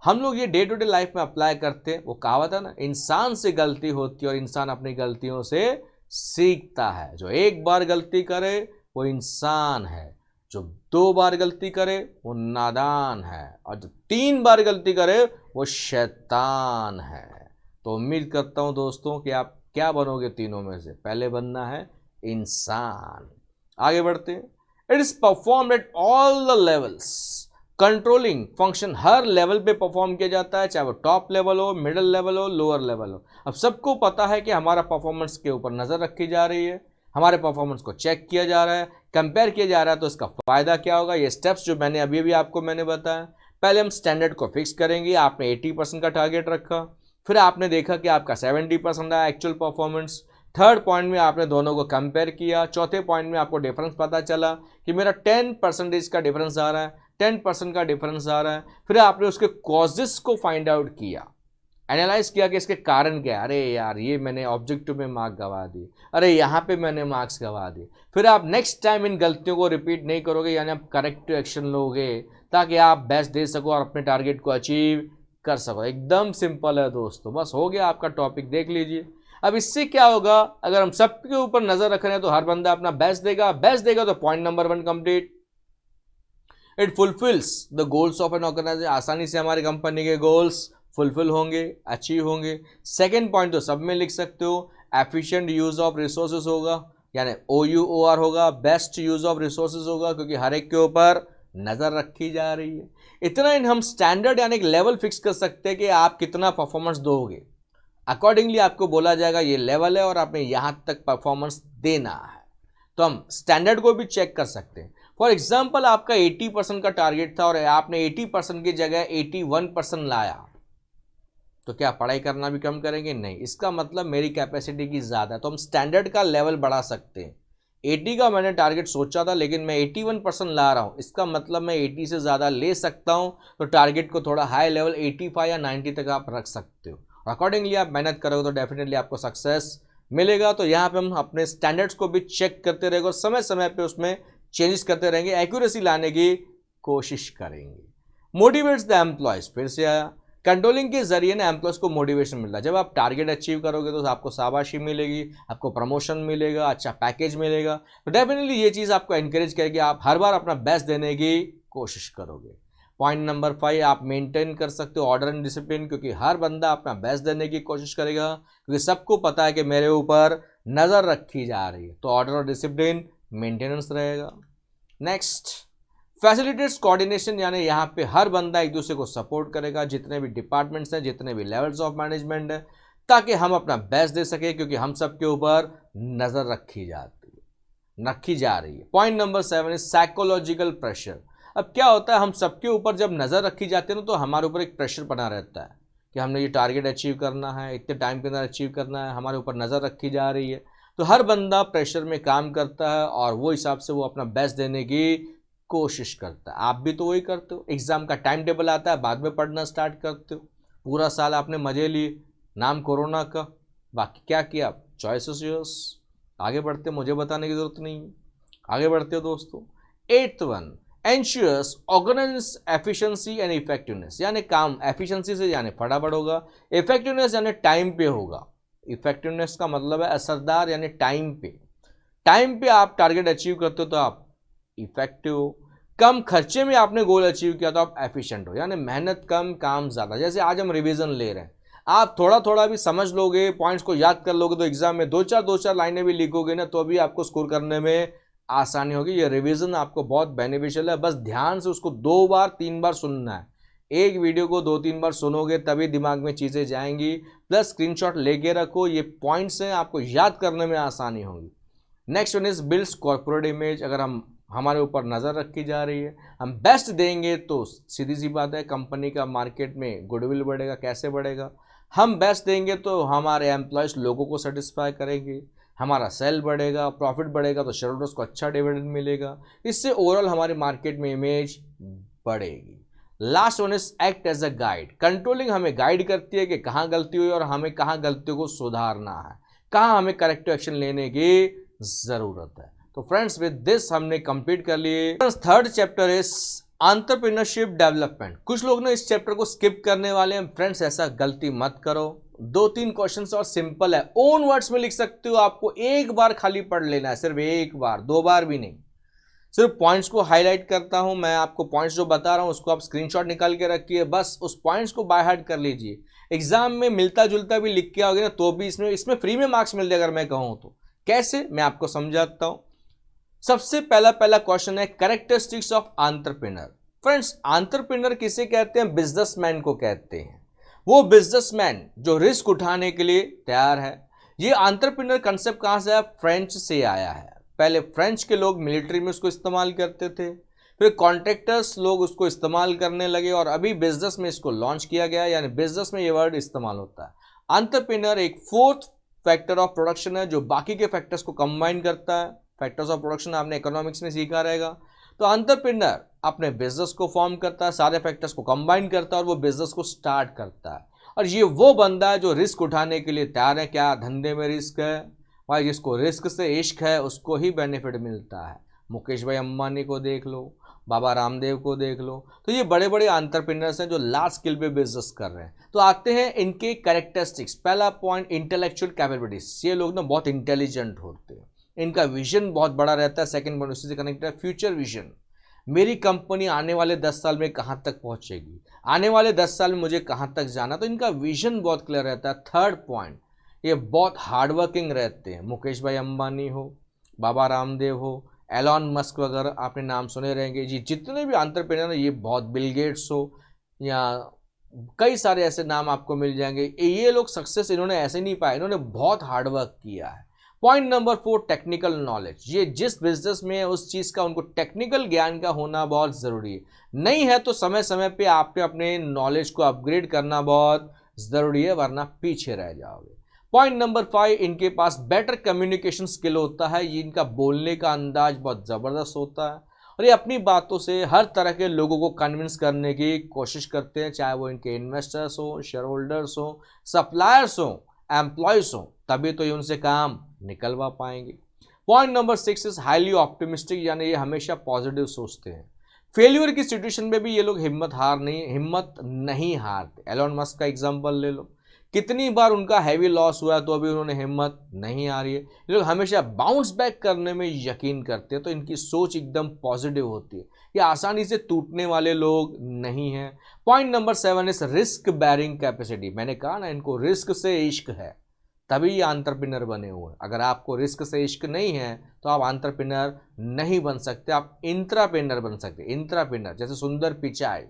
हम लोग ये डे टू डे लाइफ में अप्लाई करते हैं। वो कहावत है ना, इंसान से गलती होती है और इंसान अपनी गलतियों से सीखता है। जो एक बार गलती करे वो इंसान है, जो 2 बार गलती करे वो नादान है, और जो 3 बार गलती करे वो शैतान है। तो उम्मीद करता हूं दोस्तों कि आप क्या बनोगे तीनों में से, पहले बनना है इंसान। आगे बढ़ते हैं। It is performed at all the levels. Controlling function her level पे परफॉर्म किया जाता है, चाहे वो टॉप लेवल हो, मिडिल लेवल हो, लोअर लेवल हो। अब सबको पता है कि हमारा परफॉर्मेंस के ऊपर नजर रखी जा रही है, हमारे परफॉर्मेंस को चेक किया जा रहा है, कंपेयर किया जा रहा है। तो इसका फायदा क्या होगा, ये स्टेप्स जो मैंने अभी आपको बताया। पहले हम स्टैंडर्ड को फिक्स करेंगे। आपने 80% का टारगेट रखा, फिर आपने देखा कि आपका 70% आया एक्चुअल परफॉर्मेंस। थर्ड पॉइंट में आपने दोनों को कंपेयर किया। चौथे पॉइंट में आपको डिफरेंस पता चला कि मेरा 10% का डिफरेंस आ रहा है, 10% का डिफरेंस आ रहा है। फिर आपने उसके कॉजेस को फाइंड आउट किया, एनालाइज किया कि इसके कारण क्या है। अरे यार, ये मैंने ऑब्जेक्टिव में मार्क गवा दिए, अरे यहाँ पे मैंने मार्क्स गवा दिए। फिर आप नेक्स्ट टाइम इन गलतियों को रिपीट नहीं करोगे, यानी आप करेक्टिव एक्शन लोगे, ताकि आप बेस्ट दे सको और अपने टारगेट को अचीव कर सको। एकदम सिंपल है दोस्तों, बस हो गया आपका टॉपिक, देख लीजिए। अब इससे क्या होगा, अगर हम सबके ऊपर नजर रख रहे हैं तो हर बंदा अपना बेस्ट देगा तो point number 1 complete. It fulfils the goals of an organization. आसानी से हमारी कंपनी के गोल्स फुलफिल होंगे, अचीव होंगे। सेकेंड पॉइंट तो सब में लिख सकते हो, एफिशिएंट यूज ऑफ रिसोर्सेज होगा, यानी OUOR होगा, बेस्ट यूज ऑफ रिसोर्सेज होगा, क्योंकि हर एक के ऊपर नजर रखी जा रही है। इतना हम स्टैंडर्ड यानी एक लेवल फिक्स कर सकते हैं कि आप कितना परफॉर्मेंस दोगे। अकॉर्डिंगली आपको बोला जाएगा ये लेवल है और आपने यहां तक परफॉर्मेंस देना है। तो हम स्टैंडर्ड को भी चेक कर सकते हैं। फॉर एग्जाम्पल, आपका 80% का टारगेट था और आपने 80% की जगह 81% लाया, तो क्या पढ़ाई करना भी कम करेंगे? नहीं। इसका मतलब मेरी कैपेसिटी की ज़्यादा है, तो हम स्टैंडर्ड का लेवल बढ़ा सकते हैं। 80 का मैंने टारगेट सोचा था, लेकिन मैं 81% ला रहा हूँ, इसका मतलब मैं 80 से ज़्यादा ले सकता हूँ। तो टारगेट को थोड़ा हाई लेवल 85 या 90 तक आप रख सकते हो। अकॉर्डिंगली आप मेहनत करोगे तो डेफिनेटली आपको सक्सेस मिलेगा। तो यहाँ पे हम अपने स्टैंडर्ड्स को भी चेक करते रहेंगे और समय समय पे उसमें चेंजेस करते रहेंगे, एक्यूरेसी लाने की कोशिश करेंगे। मोटिवेट्स द एम्प्लॉयज, फिर से आया। कंट्रोलिंग के जरिए ना एम्प्लॉयज को मोटिवेशन मिलता है। जब आप टारगेट अचीव करोगे तो आपको शाबाशी मिलेगी, आपको प्रमोशन मिलेगा, अच्छा पैकेज मिलेगा। तो डेफिनेटली ये चीज़ आपको एनकरेज करेगी, आप हर बार अपना बेस्ट देने की कोशिश करोगे। पॉइंट नंबर 5, आप मेंटेन कर सकते हो ऑर्डर एंड डिसिप्लिन, क्योंकि हर बंदा अपना बेस्ट देने की कोशिश करेगा, क्योंकि सबको पता है कि मेरे ऊपर नज़र रखी जा रही है, तो ऑर्डर और डिसिप्लिन मेंटेनेंस रहेगा। नेक्स्ट, फैसिलिटेट्स कोऑर्डिनेशन, यानी यहाँ पे हर बंदा एक दूसरे को सपोर्ट करेगा, जितने भी डिपार्टमेंट्स हैं, जितने भी लेवल्स ऑफ मैनेजमेंट है, ताकि हम अपना बेस्ट दे सके, क्योंकि हम सबके ऊपर नज़र रखी जा रही है। Point number 7 is psychological pressure. अब क्या होता है, हम सबके ऊपर जब नज़र रखी जाती है ना, तो हमारे ऊपर एक प्रेशर बना रहता है कि हमने ये टारगेट अचीव करना है, इतने टाइम के अंदर अचीव करना है, हमारे ऊपर नज़र रखी जा रही है। तो हर बंदा प्रेशर में काम करता है और वो हिसाब से वो अपना बेस्ट देने की कोशिश करता है। आप भी तो वही करते हो, एग्ज़ाम का टाइम टेबल आता है, बाद में पढ़ना स्टार्ट करते हो। पूरा साल आपने मज़े लिए, नाम कोरोना का, बाकी क्या किया, चॉइसेस योर्स। आगे बढ़ते, मुझे बताने की ज़रूरत नहीं है, आगे बढ़ते हो दोस्तों। 8th one, ensures organize efficiency and effectiveness, यानी काम एफिशिएंसी से यानी फटाफट होगा, इफेक्टिवनेस यानी टाइम पे होगा। इफेक्टिवनेस का मतलब है असरदार, यानी टाइम पे आप टारगेट अचीव करते हो तो आप इफेक्टिव हो। कम खर्चे में आपने गोल अचीव किया तो आप एफिशिएंट हो, यानी मेहनत कम काम ज़्यादा। जैसे आज हम रिवीजन ले रहे हैं, आप थोड़ा थोड़ा भी समझ लोगे, पॉइंट्स को याद कर लोगे, तो एग्जाम में दो चार लाइनें भी लिखोगे ना, तो भी आपको स्कोर करने में आसानी होगी। ये रिवीजन आपको बहुत बेनिफिशियल है, बस ध्यान से उसको 2 बार 3 बार सुनना है। एक वीडियो को 2-3 बार सुनोगे तभी दिमाग में चीज़ें जाएंगी, प्लस स्क्रीनशॉट लेके रखो, ये पॉइंट्स हैं, आपको याद करने में आसानी होगी। Next one is builds corporate image. अगर हमारे ऊपर नज़र रखी जा रही है, हम बेस्ट देंगे तो सीधी सी बात है, कंपनी का मार्केट में गुडविल बढ़ेगा। कैसे बढ़ेगा, हम बेस्ट देंगे तो हमारे एम्प्लॉयज़ लोगों को सेटिस्फाई करेंगे, हमारा सेल बढ़ेगा, प्रॉफिट बढ़ेगा, तो शेयर होल्डर्स को अच्छा डिविडेंड मिलेगा, इससे ओवरऑल हमारी मार्केट में इमेज बढ़ेगी। Last one is act as a guide. Controlling हमें गाइड करती है कि कहाँ गलती हुई और हमें कहाँ गलतियों को सुधारना है, कहाँ हमें करेक्टिव एक्शन लेने की ज़रूरत है। तो फ्रेंड्स, विद दिस हमने कंप्लीट कर लिए। Third chapter is entrepreneurship development. कुछ लोग ना इस चैप्टर को स्किप करने वाले हैं, फ्रेंड्स ऐसा गलती मत करो। 2-3 क्वेश्चंस और सिंपल है, ओन वर्ड्स में लिख सकते हो, आपको एक बार खाली पढ़ लेना है, सिर्फ एक बार, 2 बार भी नहीं। सिर्फ पॉइंट्स को हाईलाइट करता हूं मैं, आपको पॉइंट्स जो बता रहा हूं उसको आप स्क्रीनशॉट निकाल के रखिए, बस उस पॉइंट्स को बाय हार्ट कर लीजिए। एग्जाम में मिलता जुलता भी लिख के आओगे ना, तो भी इसमें फ्री में मार्क्स मिल जाए अगर मैं कहूँ तो। कैसे, मैं आपको समझाता हूं। सबसे पहला क्वेश्चन है characteristics of entrepreneur. Friends, entrepreneur किसे कहते हैं, बिजनेसमैन को कहते हैं। वो बिजनेसमैन जो रिस्क उठाने के लिए तैयार है। ये एंटरप्रेन्योर कंसेप्ट कहां से आया, फ्रेंच से आया है। पहले फ्रेंच के लोग मिलिट्री में उसको इस्तेमाल करते थे, फिर कॉन्ट्रैक्टर्स लोग उसको इस्तेमाल करने लगे, और अभी बिजनेस में इसको लॉन्च किया गया, यानी बिजनेस में ये वर्ड इस्तेमाल होता है। एंटरप्रेन्योर एक 4th फैक्टर ऑफ प्रोडक्शन है जो बाकी के फैक्टर्स को कंबाइन करता है। फैक्टर्स ऑफ प्रोडक्शन आपने इकोनॉमिक्स में सीखा रहेगा। तो एंटरप्रेन्योर अपने बिजनेस को फॉर्म करता है, सारे फैक्टर्स को कंबाइन करता है और वो बिजनेस को स्टार्ट करता है। और ये वो बंदा है जो रिस्क उठाने के लिए तैयार है। क्या धंधे में रिस्क है भाई, जिसको रिस्क से इश्क है उसको ही बेनिफिट मिलता है। मुकेश भाई अंबानी को देख लो, बाबा रामदेव को देख लो, तो ये बड़े बड़े एंटरप्रेन्योर्स हैं जो लार्ज स्केल पे बिजनेस कर रहे हैं। तो आते हैं इनके कैरेक्टरिस्टिक्स। पहला पॉइंट, इंटेलेक्चुअल कैपेबिलिटीज। ये लोग ना बहुत इंटेलिजेंट होते हैं, इनका विजन बहुत बड़ा रहता है। सेकंड पॉइंट उसी से कनेक्टेड है, फ्यूचर विजन। मेरी कंपनी आने वाले 10 साल में कहाँ तक पहुँचेगी, आने वाले 10 साल में मुझे कहाँ तक जाना, तो इनका विजन बहुत क्लियर रहता है। थर्ड पॉइंट, ये बहुत हार्डवर्किंग रहते हैं। मुकेश भाई अंबानी हो, बाबा रामदेव हो, एलॉन मस्क वगैरह आपने नाम सुने रहेंगे जी, जितने भी एंटरप्रेन्योर हैं, ये बहुत, बिल गेट्स हो या कई सारे ऐसे नाम आपको मिल जाएंगे। ये लोग सक्सेस इन्होंने ऐसे नहीं पाया, इन्होंने बहुत हार्डवर्क किया है। Point number 4, technical knowledge. ये जिस बिजनेस में है उस चीज़ का उनको टेक्निकल ज्ञान का होना बहुत ज़रूरी है। नहीं है तो समय समय पे आपके अपने नॉलेज को अपग्रेड करना बहुत ज़रूरी है, वरना पीछे रह जाओगे। पॉइंट नंबर 5, इनके पास बेटर कम्युनिकेशन स्किल होता है। ये इनका बोलने का अंदाज बहुत ज़बरदस्त होता है और ये अपनी बातों से हर तरह के लोगों को कन्विंस करने की कोशिश करते हैं, चाहे वो इनके इन्वेस्टर्स हो, शेयर होल्डर्स हो, सप्लायर्स हो, एम्प्लॉयज़ हो, तभी तो ये उनसे काम निकलवा पाएंगे। Point number 6 is highly optimistic, यानी ये हमेशा पॉजिटिव सोचते हैं। फेल्यूर की सिचुएशन में भी ये लोग हिम्मत नहीं हारते। एलॉन मस्क का एग्जांपल ले लो, कितनी बार उनका हैवी लॉस हुआ तो अभी उन्होंने हिम्मत नहीं आ रही है। ये लोग हमेशा बाउंस बैक करने में यकीन करते हैं, तो इनकी सोच एकदम पॉजिटिव होती है। ये आसानी से टूटने वाले लोग नहीं हैं। Point number 7 is risk bearing capacity. मैंने कहा ना, इनको रिस्क से इश्क है, तभी ये एंटरप्रेन्योर बने हुए हैं। अगर आपको रिस्क से इश्क नहीं है तो आप एंटरप्रेन्योर नहीं बन सकते, आप इंट्राप्रेन्योर बन सकते। इंट्राप्रेन्योर जैसे सुंदर पिचाई।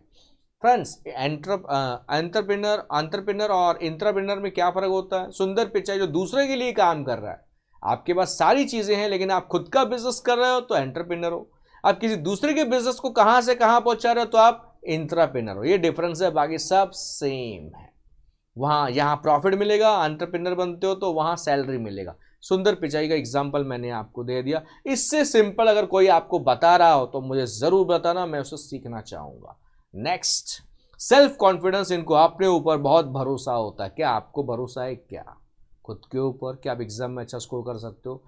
फ्रेंड्स, एंटरप्रेन्योर और इंट्राप्रेन्योर में क्या फर्क होता है? सुंदर पिचाई जो दूसरे के लिए काम कर रहा है, आपके पास सारी चीजें हैं लेकिन आप खुद का बिजनेस कर रहे हो तो एंटरप्रेन्योर हो। आप किसी दूसरे के बिजनेस को कहां से कहां पहुंचा रहे हो तो आप इंट्राप्रेन्योर हो। ये डिफरेंस है, बाकी सब सेम है। वहाँ यहाँ प्रॉफिट मिलेगा, एंटरप्रेन्योर बनते हो तो वहाँ सैलरी मिलेगा। सुंदर पिचाई का एग्जांपल मैंने आपको दे दिया। इससे सिंपल अगर कोई आपको बता रहा हो तो मुझे ज़रूर बताना, मैं उसे सीखना चाहूँगा। Next, self confidence. इनको अपने ऊपर बहुत भरोसा होता है। क्या आपको भरोसा है क्या खुद के ऊपर? क्या आप एग्जाम में अच्छा स्कोर कर सकते हो?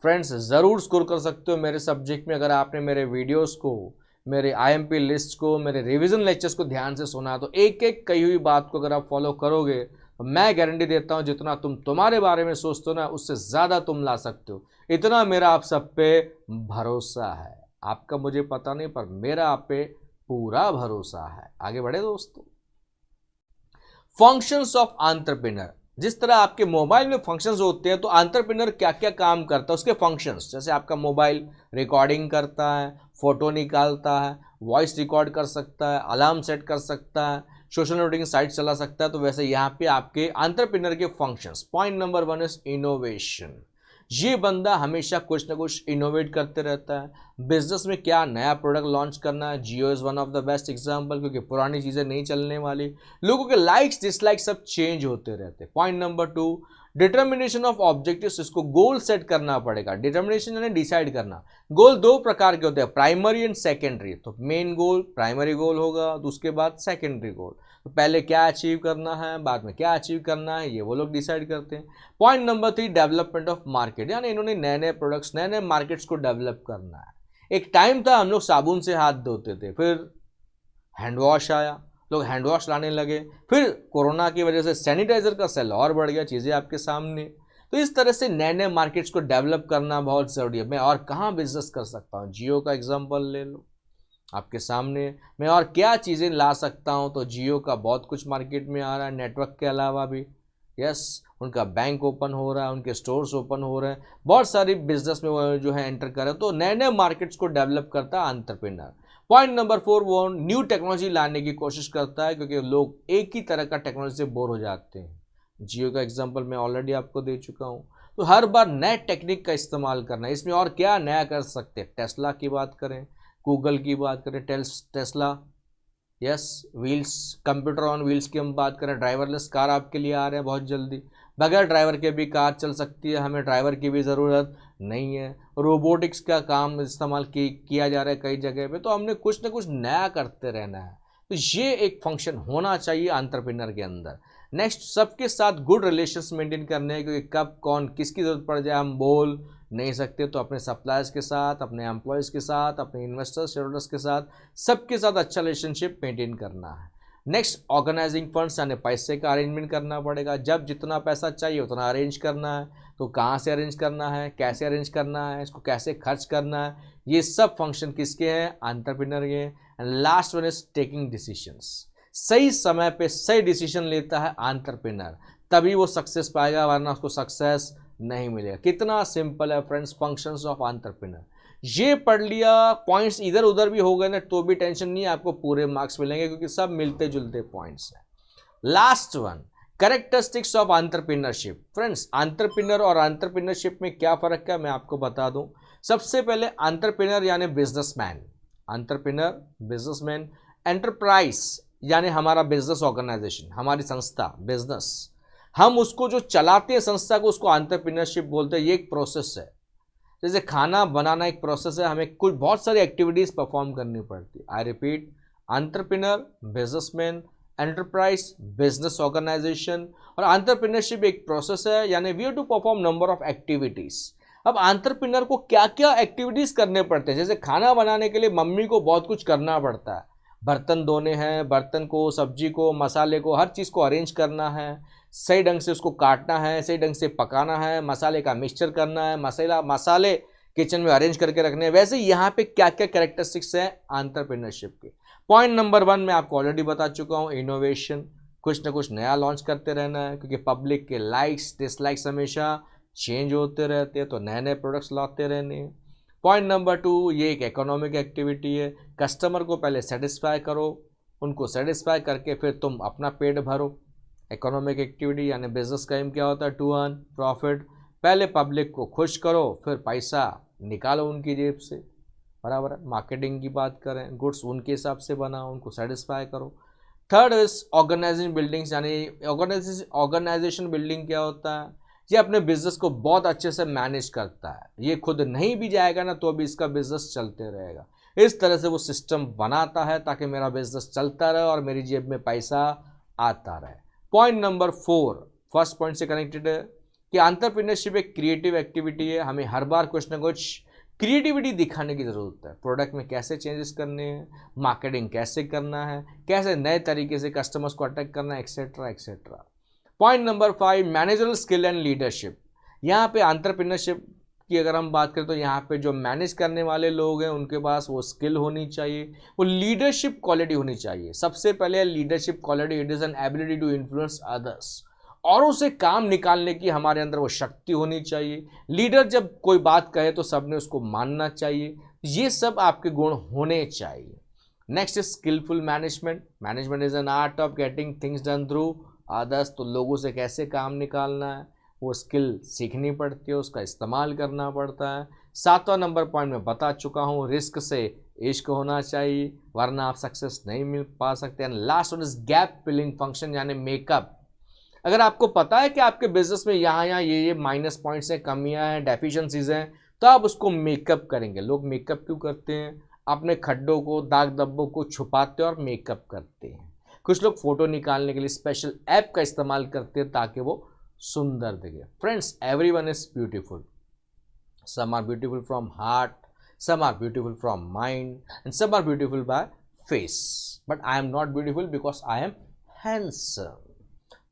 फ्रेंड्स, ज़रूर स्कोर कर सकते हो मेरे सब्जेक्ट में। अगर आपने मेरे वीडियोज़ को, मेरे IMP लिस्ट को, मेरे रिवीजन लेक्चर्स को ध्यान से सुना तो एक एक कही हुई बात को अगर आप फॉलो करोगे तो मैं गारंटी देता हूं जितना तुम तुम्हारे बारे में सोचते हो ना, उससे ज़्यादा तुम ला सकते हो। इतना मेरा आप सब पे भरोसा है। आपका मुझे पता नहीं, पर मेरा आप पे पूरा भरोसा है। आगे बढ़े दोस्तों। Functions of entrepreneur. जिस तरह आपके मोबाइल में फंक्शंस होते हैं तो एंटरप्रेन्योर क्या क्या काम करता है उसके फंक्शंस। जैसे आपका मोबाइल रिकॉर्डिंग करता है, फोटो निकालता है, वॉइस रिकॉर्ड कर सकता है, अलार्म सेट कर सकता है, सोशल नेटवर्किंग साइट चला सकता है। तो वैसे यहाँ पे आपके एंटरप्रेन्योर के functions. Point number 1 is innovation. ये बंदा हमेशा कुछ ना कुछ इनोवेट करते रहता है। बिजनेस में क्या नया प्रोडक्ट लॉन्च करना है, Jio is one of the best example, क्योंकि पुरानी चीज़ें नहीं चलने वाली। लोगों के लाइक्स डिसलाइक्स सब चेंज होते रहते हैं। Point number 2, determination of objectives. इसको गोल सेट करना पड़ेगा। डिटर्मिनेशन यानी डिसाइड करना। गोल दो प्रकार के होते हैं, प्राइमरी एंड सेकेंडरी। तो मेन गोल प्राइमरी गोल होगा, तो उसके बाद सेकेंडरी गोल। तो पहले क्या अचीव करना है, बाद में क्या अचीव करना है, ये वो लोग डिसाइड करते हैं। Point number 3, development of market. यानी इन्होंने नए नए प्रोडक्ट्स, नए नए मार्केट्स को डेवलप करना है। एक टाइम था हम लोग साबुन से हाथ धोते थे, फिर हैंड वॉश आया, लोग हैंड वॉश लाने लगे, फिर कोरोना की वजह से सैनिटाइजर का सेल और बढ़ गया। चीज़ें आपके सामने। तो इस तरह से नए नए मार्केट्स को डेवलप करना बहुत ज़रूरी है। मैं और कहाँ बिजनेस कर सकता हूँ, जियो का एग्जांपल ले लो आपके सामने। मैं और क्या चीज़ें ला सकता हूँ, तो जियो का बहुत कुछ मार्केट में आ रहा है, नेटवर्क के अलावा भी। यस, उनका बैंक ओपन हो रहा है, उनके स्टोर्स ओपन हो रहे हैं, बहुत सारी बिजनेस में वो जो है एंटर कर रहे हैं। तो नए नए मार्केट्स को डेवलप करता है एंटरप्रेन्योर। पॉइंट नंबर 4, वो न्यू टेक्नोलॉजी लाने की कोशिश करता है, क्योंकि लोग एक ही तरह का टेक्नोलॉजी से बोर हो जाते हैं। जियो का एग्जांपल मैं ऑलरेडी आपको दे चुका हूँ। तो हर बार नए टेक्निक का इस्तेमाल करना है। इसमें और क्या नया कर सकते हैं? टेस्ला की बात करें, गूगल की बात करें, Tesla, yes, wheels, computer on wheels की हम बात करें, ड्राइवरलेस कार आपके लिए आ रहे हैं बहुत जल्दी। बगैर ड्राइवर के भी कार चल सकती है, हमें ड्राइवर की भी ज़रूरत नहीं है। रोबोटिक्स का काम इस्तेमाल किया जा रहा है कई जगह पे। तो हमने कुछ ना कुछ नया करते रहना है। तो ये एक फंक्शन होना चाहिए एंटरप्रेन्योर के अंदर। नेक्स्ट, सबके साथ गुड रिलेशंस मेंटेन करने हैं, क्योंकि कब कौन किसकी ज़रूरत पड़ जाए हम बोल नहीं सकते। तो अपने सप्लायर्स के साथ, अपने एम्प्लॉयज़ के साथ, अपने इन्वेस्टर्स, शेयरहोल्डर्स के साथ, सबके साथ अच्छा रिलेशनशिप मेंटेन करना है। नेक्स्ट, ऑर्गेनाइजिंग फंड्स, यानी पैसे का अरेंजमेंट करना पड़ेगा। जब जितना पैसा चाहिए उतना अरेंज करना है। तो कहाँ से अरेंज करना है, कैसे अरेंज करना है, इसको कैसे खर्च करना है, ये सब फंक्शन किसके हैं? एंटरप्रेन्योर के। And last one is taking decisions. सही समय पे सही डिसीजन लेता है एंटरप्रेन्योर, तभी वो सक्सेस पाएगा, वरना उसको सक्सेस नहीं मिलेगा। कितना सिंपल है फ्रेंड्स, फंक्शंस ऑफ एंटरप्रेन्योर। ये पढ़ लिया, पॉइंट्स इधर उधर भी हो गए ना तो भी टेंशन नहीं है, आपको पूरे मार्क्स मिलेंगे, क्योंकि सब मिलते जुलते पॉइंट्स हैं। Last one, characteristics of entrepreneurship. Friends, entrepreneur और एंटरप्रेन्योरशिप में क्या फ़र्क है मैं आपको बता दूं। सबसे पहले एंटरप्रेन्योर यानी बिजनेसमैन, एंटरप्रेन्योर बिजनेसमैन। एंटरप्राइज यानी हमारा बिजनेस ऑर्गेनाइजेशन, हमारी संस्था, बिजनेस, हम उसको जो चलाते हैं संस्था को, उसको एंटरप्रेन्योरशिप बोलते हैं। ये एक प्रोसेस है। जैसे खाना बनाना एक प्रोसेस है, हमें कुछ बहुत सारी एक्टिविटीज़ परफॉर्म करनी पड़ती है। I repeat, entrepreneur businessman, enterprise business organization, और एंटरप्रेन्योरशिप एक प्रोसेस है, यानी we have to perform number of activities. अब एंटरप्रेन्योर को क्या क्या एक्टिविटीज़ करने पड़ते हैं? जैसे खाना बनाने के लिए मम्मी को बहुत कुछ करना पड़ता है, बर्तन धोने हैं, बर्तन को, सब्जी को, मसाले को, हर चीज़ को अरेंज करना है, सही ढंग से उसको काटना है, सही ढंग से पकाना है, मसाले का मिक्सचर करना है, मसाले किचन में अरेंज करके रखने हैं। वैसे यहाँ पे क्या क्या कैरेक्टरिस्टिक्स हैं एंटरप्रेन्योरशिप के। पॉइंट नंबर 1 मैं आपको ऑलरेडी बता चुका हूँ, इनोवेशन, कुछ ना कुछ नया लॉन्च करते रहना है, क्योंकि पब्लिक के लाइक्स डिसलाइक्स हमेशा चेंज होते रहते हैं, तो नए नए प्रोडक्ट्स लाते रहने हैं। पॉइंट नंबर 2, ये एक इकोनॉमिक एक्टिविटी है, कस्टमर को पहले सेटिस्फाई करो, उनको सेटिस्फाई करके फिर तुम अपना पेट भरो। इकोनॉमिक एक्टिविटी यानी बिजनेस का एम क्या होता है, टू अर्न प्रॉफिट। पहले पब्लिक को खुश करो, फिर पैसा निकालो उनकी जेब से, बराबर है। मार्केटिंग की बात करें, गुड्स उनके हिसाब से बनाओ, उनको सेटिस्फाई करो। थर्ड इज ऑर्गेनाइजेशन बिल्डिंग्स, यानी ऑर्गेनाइजेशन बिल्डिंग क्या होता है, ये अपने बिजनेस को बहुत अच्छे से मैनेज करता है। ये खुद नहीं भी जाएगा ना तो भी इसका बिजनेस चलते रहेगा। इस तरह से वो सिस्टम बनाता है ताकि मेरा बिजनेस चलता रहे और मेरी जेब में पैसा आता रहे। पॉइंट नंबर 4 फर्स्ट पॉइंट से कनेक्टेड है कि एंटरप्रेन्योरशिप एक क्रिएटिव एक्टिविटी है। हमें हर बार कुछ ना कुछ क्रिएटिविटी दिखाने की ज़रूरत है। प्रोडक्ट में कैसे चेंजेस करने हैं, मार्केटिंग कैसे करना है, कैसे नए तरीके से कस्टमर्स को अटैक करना है, etcetera etcetera. Point number 5 managerial skill and leadership. यहाँ पे एंटरप्रेन्योरशिप की अगर हम बात करें तो यहाँ पे जो मैनेज करने वाले लोग हैं उनके पास वो स्किल होनी चाहिए, वो लीडरशिप क्वालिटी होनी चाहिए। सबसे पहले leadership quality, it is an ability to influence others, और उसे काम निकालने की हमारे अंदर वो शक्ति होनी चाहिए। लीडर जब कोई बात कहे तो सबने उसको मानना चाहिए। ये सब आपके गुण होने चाहिए। Next is skilful management. Management is an art of getting things done through others. तो लोगों से कैसे काम निकालना है वो स्किल सीखनी पड़ती है, उसका इस्तेमाल करना पड़ता है। 7वां नंबर पॉइंट में बता चुका हूँ, रिस्क से इश्क होना चाहिए वरना आप सक्सेस नहीं मिल पा सकते। And last one is gap filling function यानी मेकअप। अगर आपको पता है कि आपके बिजनेस में यहाँ ये माइनस पॉइंट्स हैं, कमियां हैं, डेफिशिएंसीज हैं, तो आप उसको मेकअप करेंगे। लोग मेकअप क्यों करते हैं, अपने खड्डों को, दाग धब्बों को छुपाते हैं और मेकअप करते हैं। कुछ लोग फोटो निकालने के लिए स्पेशल ऐप का इस्तेमाल करते हैं ताकि वो सुंदर दिखे। Friends, everyone is beautiful. Some are beautiful from heart, some are beautiful from mind and some are beautiful by face, but I am not beautiful because I am handsome.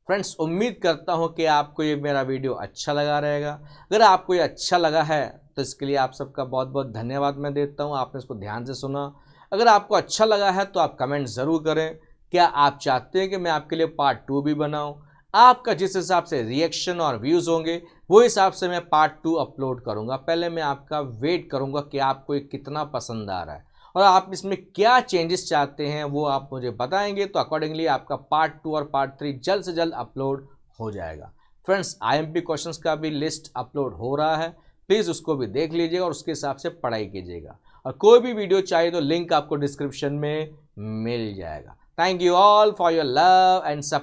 Friends, उम्मीद करता हूँ कि आपको ये मेरा वीडियो अच्छा लगा रहेगा। अगर आपको ये अच्छा लगा है तो इसके लिए आप सबका बहुत बहुत धन्यवाद मैं देता हूँ, आपने इसको ध्यान से सुना। अगर आपको अच्छा लगा है तो आप कमेंट ज़रूर करें, क्या आप चाहते हैं कि मैं आपके लिए पार्ट 2 भी बनाऊँ। आपका जिस हिसाब से रिएक्शन और व्यूज़ होंगे वो हिसाब से मैं पार्ट 2 अपलोड करूँगा। पहले मैं आपका वेट करूँगा कि आपको ये कितना पसंद आ रहा है और आप इसमें क्या चेंजेस चाहते हैं वो आप मुझे बताएंगे, तो अकॉर्डिंगली आपका पार्ट 2 और पार्ट 3 जल्द से जल्द अपलोड हो जाएगा। फ्रेंड्स, IMP क्वेश्चंस का भी लिस्ट अपलोड हो रहा है, प्लीज़ उसको भी देख लीजिएगा और उसके हिसाब से पढ़ाई कीजिएगा। और कोई भी वीडियो चाहिए तो लिंक आपको डिस्क्रिप्शन में मिल जाएगा। Thank you all for your love and support.